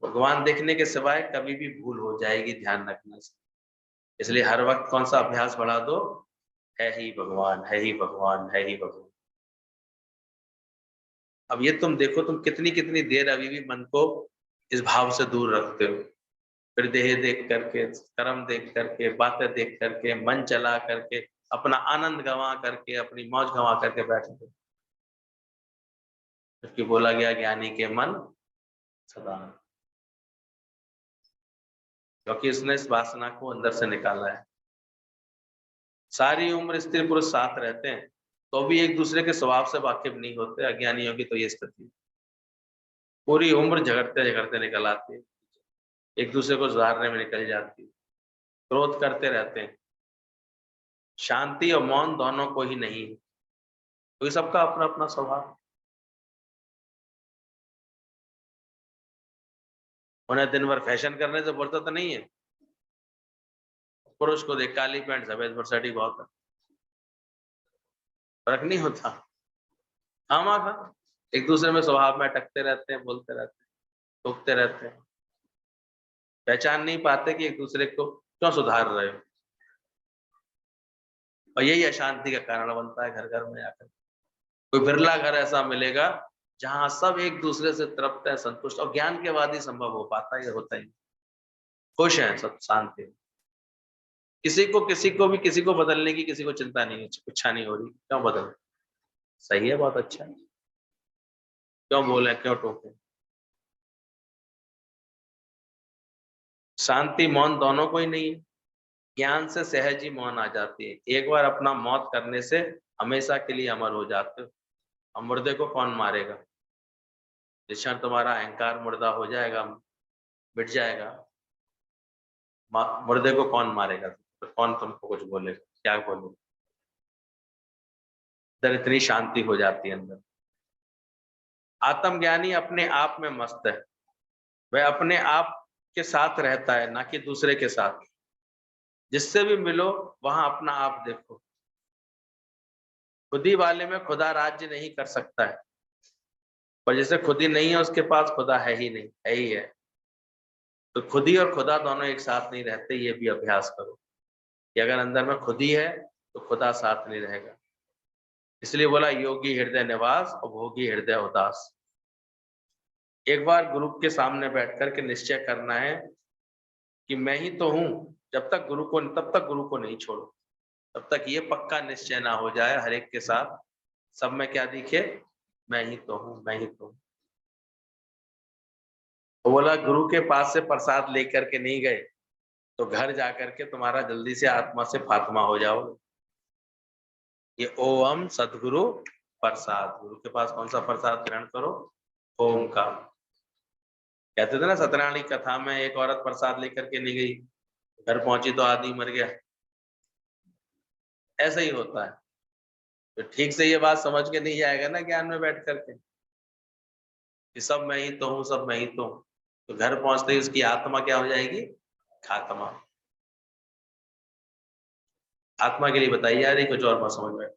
भगवान देखने के सिवाय कभी भी भूल हो जाएगी, ध्यान रखना से। इसलिए हर वक्त कौन सा अभ्यास बढ़ा दो, है ही भगवान, है ही भगवान, है ही भगवान। अब ये तुम देखो, तुम कितनी कितनी देर अभी भी मन को इस भाव से दूर रखते हो। फिर देह देख करके, कर्म देख करके, बातें देख करके, मन चला करके, अपना आनंद गंवा करके, अपनी मौज गंवा करके बैठते हो। जबकि बोला गया ज्ञानी के मन सदा, क्योंकि उसने इस वासना को अंदर से निकाला है। सारी उम्र स्त्री पुरुष साथ रहते हैं तो भी एक दूसरे के स्वभाव से वाकिफ नहीं होते। अज्ञानियों की तो ये स्थिति, पूरी उम्र झगड़ते झगड़ते निकल आती है, एक दूसरे को सुधारने में निकल जाती है, क्रोध करते रहते हैं। शांति और मौन दोनों को ही नहीं है, तो सबका अपना अपना स्वभाव। उन्हें दिन भर फैशन करने से फुर्सत नहीं है। पुरुष को देख, काली पैंट सफेद बरसाती बहुत है, फर्क नहीं होता। खामा खा एक दूसरे में स्वभाव में अटकते रहते हैं, बोलते रहते हैं, टोकते रहते हैं, पहचान नहीं पाते कि एक दूसरे को क्यों सुधार रहे हो। और यही अशांति का कारण बनता है घर घर में आकर। कोई बिरला घर ऐसा मिलेगा जहां सब एक दूसरे से तृप्त है, संतुष्ट, और ज्ञान के बाद ही संभव हो पाता है, ये होता ही। खुश हैं सब, शांति। किसी को भी किसी को बदलने की किसी को चिंता नहीं है, इच्छा नहीं हो रही, क्यों बदल, सही है, बहुत अच्छा है, क्यों बोले, क्यों टोके। शांति मौन दोनों को ही नहीं है। ज्ञान से सहज ही मौन आ जाती है। एक बार अपना मौत करने से हमेशा के लिए अमर हो जाते हो। अब मुर्दे को कौन मारेगा? जिस क्षण तुम्हारा अहंकार मुर्दा हो जाएगा, मिट जाएगा। मुर्दे को कौन मारेगा? तो कौन तुमको कुछ बोलेगा? क्या बोलेगा? अंदर इतनी शांति हो जाती है अंदर। आत्मज्ञानी अपने आप में मस्त है, वह अपने आप के साथ रहता है, ना कि दूसरे के साथ। जिससे भी मिलो वहां अपना आप देखो। खुदी वाले में खुदा राज्य नहीं कर सकता है, पर जिसे खुदी नहीं है उसके पास खुदा है ही नहीं, है ही है। तो खुदी और खुदा दोनों एक साथ नहीं रहते, ये भी अभ्यास करो कि अगर अंदर में खुदी है तो खुदा साथ नहीं रहेगा। इसलिए बोला योगी हृदय निवास और भोगी हृदय उदास। एक बार गुरु के सामने बैठ कर के निश्चय करना है कि मैं ही तो हूं। तब तक गुरु को नहीं छोड़ो, तब तक ये पक्का निश्चय ना हो जाए हर एक के साथ, सब में क्या दिखे, मैं ही तो हूं, मैं ही तो हूं। तो बोला गुरु के पास से प्रसाद लेकर के नहीं गए तो घर जाकर के तुम्हारा जल्दी से आत्मा से फात्मा हो जाओ। ये ओम सदगुरु प्रसाद, गुरु के पास कौन सा प्रसाद ग्रहण करो? ओम का। कहते थे ना सतराणी कथा में, एक औरत प्रसाद लेकर के नहीं गई, घर पहुंची तो आदमी मर गया। ऐसा ही होता है। तो ठीक से ये बात समझ के नहीं जाएगा ना ज्ञान में बैठ करके कि सब मैं ही तो हूँ, सब मैं ही तो हूँ, तो घर पहुंचते ही उसकी आत्मा क्या हो जाएगी? खात्मा। आत्मा के लिए बताई जा रही, कुछ और मत समझ में।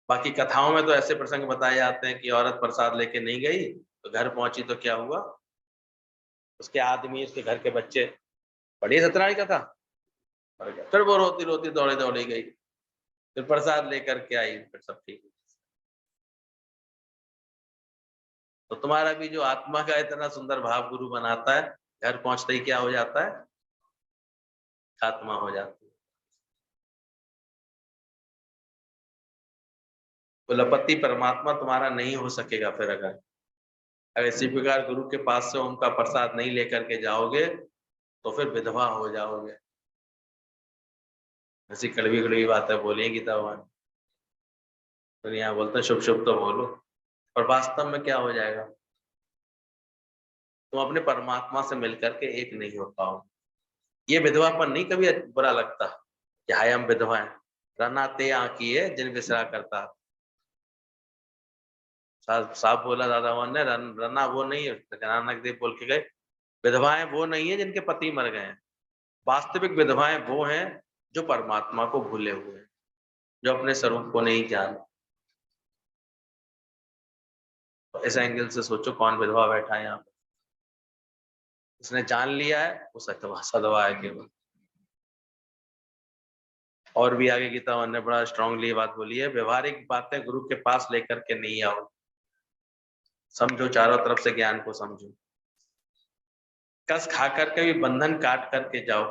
बाकी कथाओं में तो ऐसे प्रसंग बताए जाते हैं कि औरत प्रसाद लेके नहीं गई तो घर पहुंची तो क्या हुआ, उसके आदमी, उसके घर के बच्चे, पढ़िए सत्यनारायण कथा, मर गया। फिर वो रोती रोती दौड़े दौड़ी गई, फिर प्रसाद लेकर के आई, फिर सब ठीक। तो तुम्हारा भी जो आत्मा का इतना सुंदर भाव गुरु बनाता है, घर पहुंचते ही क्या हो जाता है? खात्मा हो जाती है। कुलपति परमात्मा तुम्हारा नहीं हो सकेगा फिर अगर इसी प्रकार गुरु के पास से उनका प्रसाद नहीं लेकर के जाओगे तो फिर विधवा हो जाओगे। ऐसी कड़वी कड़वी बातें बोली है गीता भगवान। तो यहाँ बोलते हैं शुभ शुभ तो बोलो, और वास्तव में क्या हो जाएगा? तुम अपने परमात्मा से मिलकर के एक नहीं हो पाओ। ये विधवापन नहीं कभी बुरा लगता कि हाय हम विधवा हैं। रना ते आंकिए जिन विसरा करता। साहब बोला दादा मोहन ने, रना वो नहीं है, नानक देव बोल के गए, विधवाएं वो नहीं है जिनके पति मर गए हैं। वास्तविक विधवाएं वो हैं जो परमात्मा को भूले हुए हैं, जो अपने स्वरूप को नहीं जानते। तो इस एंगल से सोचो कौन विधवा बैठा है यहाँ पे। उसने जान लिया है वो सतवा सदवा है केवल। और भी आगे गीता ने बड़ा स्ट्रांगली ये बात बोली है, व्यवहारिक बातें गुरु के पास लेकर के नहीं आओ, समझो चारों तरफ से ज्ञान को समझो। कस खा करके भी बंधन काट करके जाओ।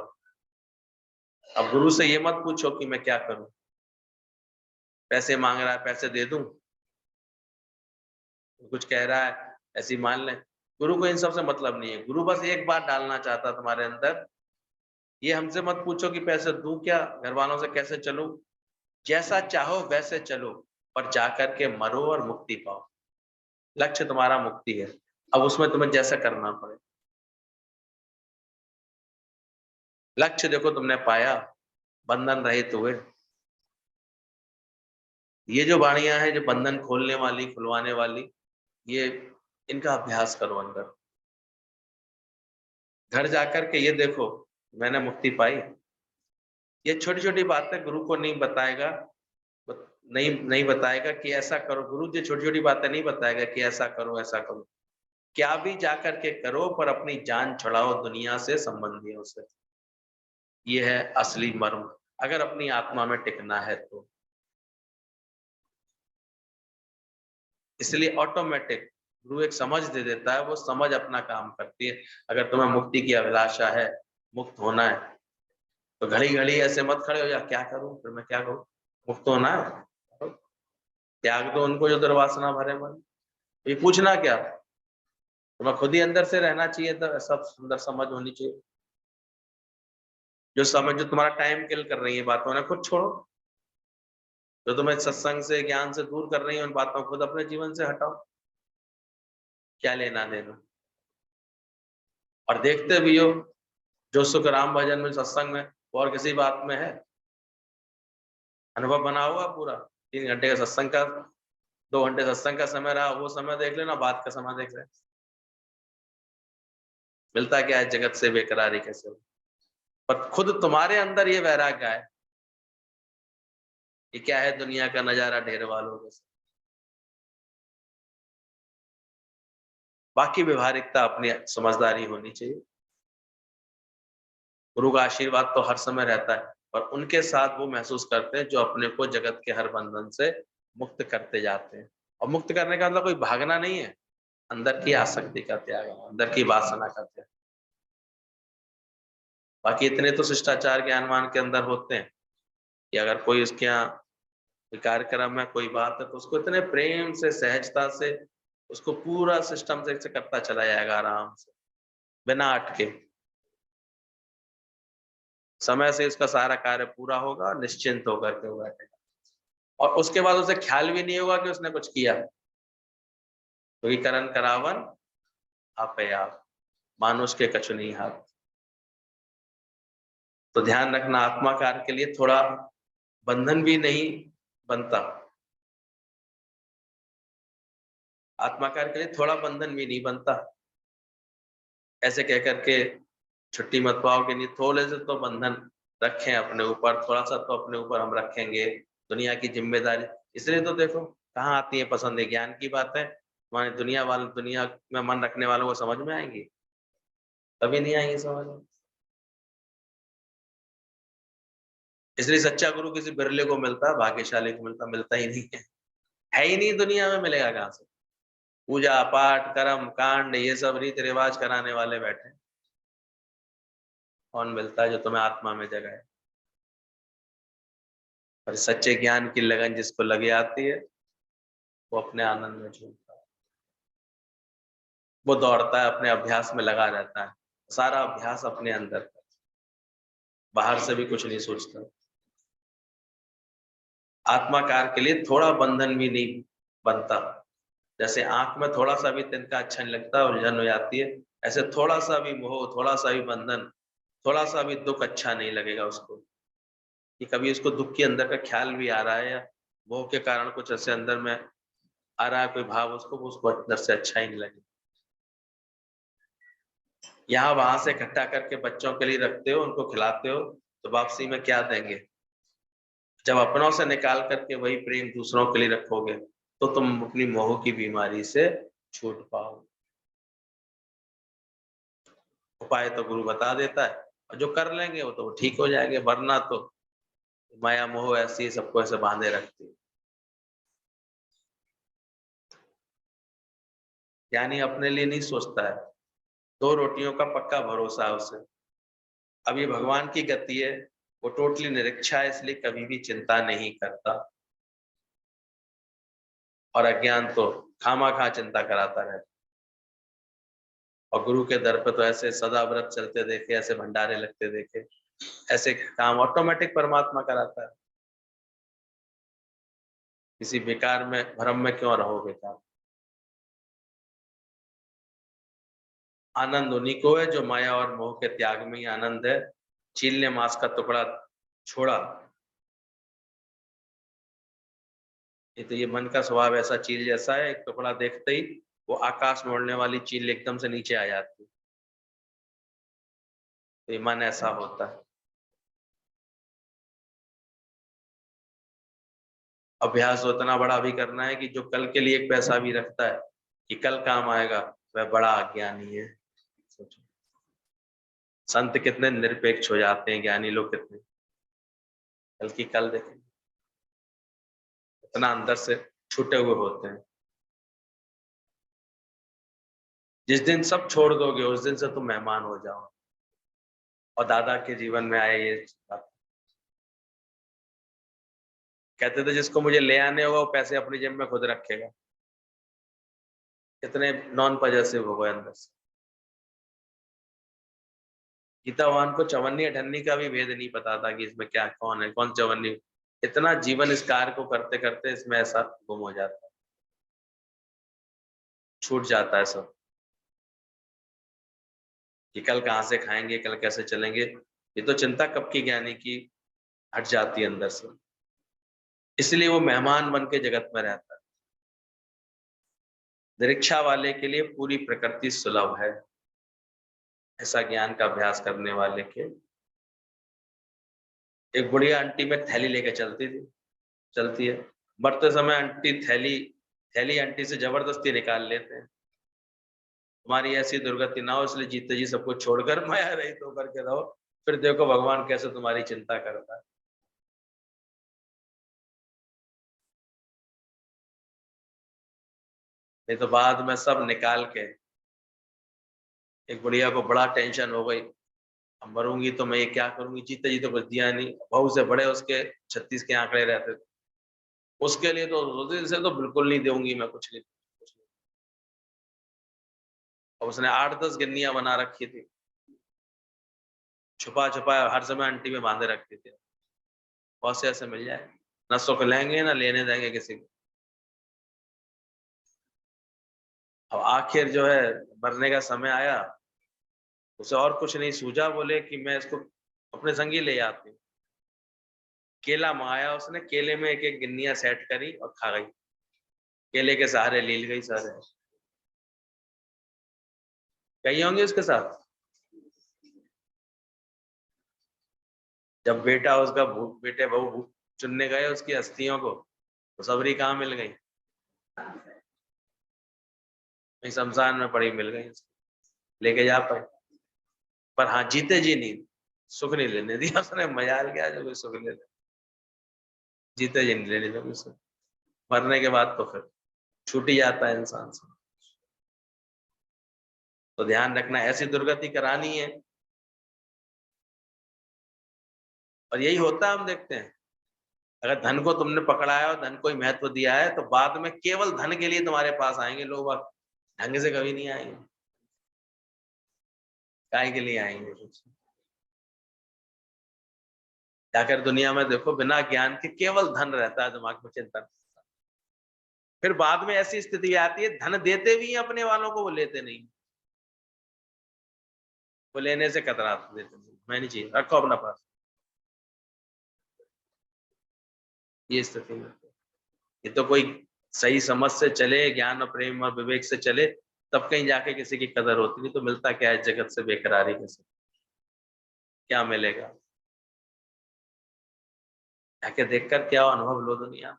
अब गुरु से ये मत पूछो कि मैं क्या करूं, पैसे मांग रहा है पैसे दे दूं, कुछ कह रहा है ऐसी मान ले। गुरु को इन सब से मतलब नहीं है। गुरु बस एक बात डालना चाहता तुम्हारे अंदर, ये हमसे मत पूछो कि पैसे दूं क्या, घर वालों से कैसे चलूं, जैसा चाहो वैसे चलो, पर जाकर के मरो और मुक्ति पाओ। लक्ष्य तुम्हारा मुक्ति है, अब उसमें तुम्हें जैसा करना पड़े। लक्ष्य देखो तुमने पाया, बंधन रहित हुए। ये जो वाणियां हैं जो बंधन खोलने वाली खुलवाने वाली, ये इनका अभ्यास करो अंदर। घर जाकर के ये देखो मैंने मुक्ति पाई। ये छोटी छोटी बातें गुरु को नहीं बताएगा, नहीं नहीं बताएगा कि ऐसा करो। गुरु जी छोटी छोटी बातें नहीं बताएगा कि ऐसा करो ऐसा करो। क्या भी जाकर के करो, पर अपनी जान छुड़ाओ दुनिया से, संबंधियों से। ये है असली मर्म, अगर अपनी आत्मा में टिकना है तो। इसलिए ऑटोमेटिक गुरु एक समझ दे देता है, वो समझ अपना काम करती है। अगर तुम्हें मुक्ति की अभिलाषा है, मुक्त होना है, तो घड़ी घड़ी ऐसे मत खड़े हो जा, क्या करूं फिर मैं क्या करूं, मुक्त होना है, त्याग दो उनको जो दुर्वासना भरे मन। ये पूछना क्या, तुम्हें खुद ही अंदर से रहना चाहिए, तो सब सुंदर समझ होनी चाहिए। जो समझ जो तुम्हारा टाइम किल कर रही है बातों ने खुद छोड़ो, जो तुम्हें सत्संग से ज्ञान से दूर कर रही है उन बातों को खुद अपने जीवन से हटाओ। क्या लेना देना। और देखते भी हो जो सुख राम भजन में, सत्संग में, और किसी बात में है। अनुभव बना हुआ पूरा। 3 घंटे का सत्संग का, 2 घंटे सत्संग का समय रहा, वो समय देख लेना, बात का समय देख लेना। मिलता क्या है जगत से बेकरारी कैसे हो। पर खुद तुम्हारे अंदर ये वैराग्य है कि क्या है दुनिया का नजारा ढेर वालों के। बाकी व्यवहारिकता अपनी समझदारी होनी चाहिए। गुरु का आशीर्वाद तो हर समय रहता है, और उनके साथ वो महसूस करते हैं जो अपने को जगत के हर बंधन से मुक्त करते जाते हैं। और मुक्त करने का मतलब कोई भागना नहीं है, अंदर की आसक्ति का त्याग है, अंदर की वासना का त्याग। बाकी इतने तो शिष्टाचार ज्ञानवान के अंदर होते हैं कि अगर कोई उसके यहाँ कोई कार्यक्रम है, कोई बात है, तो उसको इतने प्रेम से, सहजता से उसको पूरा सिस्टम से करता चला जाएगा, आराम से, बिना अटके। समय से उसका सारा कार्य पूरा होगा, निश्चिंत होकर के वो बैठेगा, और उसके बाद उसे ख्याल भी नहीं होगा कि उसने कुछ किया। क्योंकि करण करावन आपे आप, मानुष के कछु नहीं हाथ। तो ध्यान रखना, आत्माकार के लिए थोड़ा बंधन भी नहीं बनता। आत्माकार के लिए थोड़ा बंधन भी नहीं बनता। ऐसे कह करके छुट्टी मत पाओ कि नहीं, थोड़े से तो बंधन रखें अपने ऊपर, थोड़ा सा तो अपने ऊपर हम रखेंगे। दुनिया की जिम्मेदारी, इसलिए तो देखो कहाँ आती है पसंद है, ज्ञान की बातें हमारी दुनिया में मन रखने वालों को समझ में आएंगी? कभी नहीं आएंगी समझ में। इसलिए सच्चा गुरु किसी बिरले को मिलता है, भाग्यशाली को मिलता, मिलता ही नहीं है ही नहीं, दुनिया में मिलेगा कहाँ से। पूजा पाठ कर्म कांड ये सब रीति रिवाज कराने वाले बैठे, कौन मिलता है जो तुम्हें आत्मा में जगाए। पर सच्चे ज्ञान की लगन जिसको लगे आती है, वो अपने आनंद में झूमता है, वो दौड़ता है, अपने अभ्यास में लगा रहता है, सारा अभ्यास अपने अंदर का, बाहर से भी कुछ नहीं सोचता। आत्माकार के लिए थोड़ा बंधन भी नहीं बनता। जैसे आंख में थोड़ा सा भी तिनका अच्छा नहीं लगता, उलझन हो जाती है, ऐसे थोड़ा सा भी मोह, थोड़ा सा भी बंधन, थोड़ा सा भी दुख अच्छा नहीं लगेगा उसको। कि कभी उसको दुख के अंदर का ख्याल भी आ रहा है, या मोह के कारण कुछ ऐसे अंदर में आ रहा है कोई भाव, उसको अंदर से अच्छा ही नहीं लगेगा। यहाँ वहां से इकट्ठा करके बच्चों के लिए रखते हो, उनको खिलाते हो, तो वापसी में क्या देंगे? जब अपनों से निकाल करके वही प्रेम दूसरों के लिए रखोगे, तो तुम अपनी मोह की बीमारी से छूट पाओगे। उपाय तो गुरु बता देता है, और जो कर लेंगे वो तो ठीक हो जाएंगे, वरना तो माया मोह ऐसी सबको ऐसे बांधे रखती है। यानी अपने लिए नहीं सोचता है, 2 रोटियों का पक्का भरोसा है उसे। अब ये भगवान की गति है, वो टोटली निरीक्षा है, इसलिए कभी भी चिंता नहीं करता। और अज्ञान तो खामा चिंता कराता रहता। और गुरु के दर पे तो ऐसे सदा व्रत चलते देखे, ऐसे भंडारे लगते देखे, ऐसे काम ऑटोमेटिक परमात्मा कराता है। किसी बेकार में भ्रम में क्यों रहो बेकार। आनंद उन्हीं को है जो माया और मोह के त्याग में ही आनंद है। चील ने मांस का टुकड़ा छोड़ा, ये तो ये मन का स्वभाव ऐसा चील जैसा है, एक टुकड़ा देखते ही वो आकाश में उड़ने वाली चील एकदम से नीचे आ जाती है। तो ये मन ऐसा होता है। अभ्यास तो इतना बड़ा भी करना है कि जो कल के लिए एक पैसा भी रखता है कि कल काम आएगा, वह बड़ा अज्ञानी है। सोचो, संत कितने निरपेक्ष हो जाते हैं, ज्ञानी लोग कितने कल की कल देखें, इतना अंदर से छूटे हुए होते हैं। जिस दिन सब छोड़ दोगे उस दिन से तुम मेहमान हो जाओ। और दादा के जीवन में आए ये बात। कहते थे जिसको मुझे ले आने होगा वो पैसे अपनी जेब में खुद रखेगा। कितने नॉन पॉजेसिव हो गए अंदर से। गीतावान को चवन्नी अठन्नी का भी भेद नहीं पता था कि इसमें क्या, कौन है कौन चवन्नी। इतना जीवन इस कार्य को करते करते इसमें ऐसा गुम हो जाता है, छूट जाता है सब। कि कल कहाँ से खाएंगे, कल कैसे चलेंगे। ये तो चिंता कब की ज्ञानी की हट जाती है अंदर से, इसलिए वो मेहमान बन के जगत में रहता है। निरीक्षा वाले के लिए पूरी प्रकृति सुलभ है, ऐसा ज्ञान का अभ्यास करने वाले के। एक बुढ़िया आंटी में थैली लेके चलती है, मरते समय आंटी थैली थैली आंटी से जबरदस्ती निकाल लेते हैं। तुम्हारी ऐसी दुर्गति ना हो, इसलिए जीते जी सबको छोड़कर माया रहित होकर के रहो, फिर देखो भगवान कैसे तुम्हारी चिंता करता है। नहीं तो बाद में सब निकाल के, एक बुढ़िया को बड़ा टेंशन हो गई, अब मरूंगी तो मैं ये क्या करूंगी, जीते जी तो कुछ दिया नहीं, बहू से बड़े उसके 36 के आंकड़े रहते थे, उसके लिए तो उस दिन से तो बिल्कुल नहीं दूंगी मैं कुछ नहीं। और उसने 8-10 गिन्नियां बना रखी थी, छुपा छुपा हर समय आंटी में बांधे रखती थी, बहुत से ऐसे मिल जाए, न सुख लेंगे न लेने देंगे किसी को। अब आखिर जो है मरने का समय आया, उसे और कुछ नहीं सूझा, बोले कि मैं इसको अपने संगी ले आती हूँ। केला मंगाया उसने, केले में एक एक गिन्नियां सेट करी और खा गई, केले के सहारे लील गई सारे। कही होंगे उसके साथ, जब बेटा उसका बेटे बहू चुनने गए उसकी अस्थियों को, तो सबरी कहाँ मिल गई, वहीं शमशान में पड़ी मिल गई, लेके जा पाए। पर हाँ जीते जी नहीं, सुख नहीं लेने दिया उसने, मजाल क्या जो कोई सुख ले ले, जीते जी नहीं लेने दिया सुख। मरने के बाद तो फिर छूट ही जाता है इंसान से। तो ध्यान रखना, ऐसी दुर्गति करानी है। और यही होता है, हम देखते हैं, अगर धन को तुमने पकड़ा है और धन को ही महत्व दिया है, तो बाद में केवल धन के लिए तुम्हारे पास आएंगे लोग, अब ढंग से कभी नहीं आएंगे। काय के लिए आएंगे कुछ, जाकर दुनिया में देखो बिना ज्ञान के केवल धन रहता है दिमाग में, चिंतन। फिर बाद में ऐसी स्थिति आती है, धन देते भी हैं अपने वालों को, वो लेते नहीं, वो लेने से कतराते, देते नहीं, मैं नहीं चाहिए, रखो अपना पास। ये स्थिति में ये तो कोई सही समझ से चले, ज्ञान और प्रेम और विवेक से चले, तब कहीं जाके किसी की कदर होती। नहीं तो मिलता क्या है जगत से बेकरारी के से, क्या मिलेगा। जाके देखकर क्या अनुभव लो दुनिया।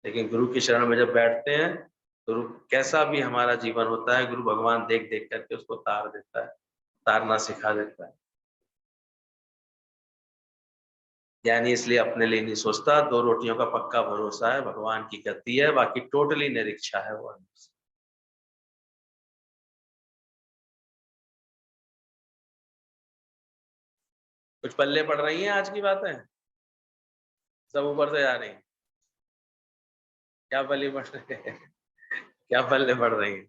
लेकिन गुरु की शरण में जब बैठते हैं, गुरु कैसा भी हमारा जीवन होता है, गुरु भगवान देख देख करके उसको तार देता है, तारना सिखा देता है। ज्ञानी इसलिए अपने लिए नहीं सोचता, दो रोटियों का पक्का भरोसा है, भगवान की गति है, बाकी टोटली निरीक्षा है वो। कुछ पल्ले पड़ रही हैं आज की बातें, सब ऊपर से जा रही हैं। क्या पल्ले पड़ रही है, क्या पल्ले पड़ रही है।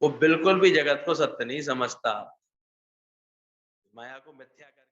वो बिल्कुल भी जगत को सत्य नहीं समझता, माया को मिथ्या कर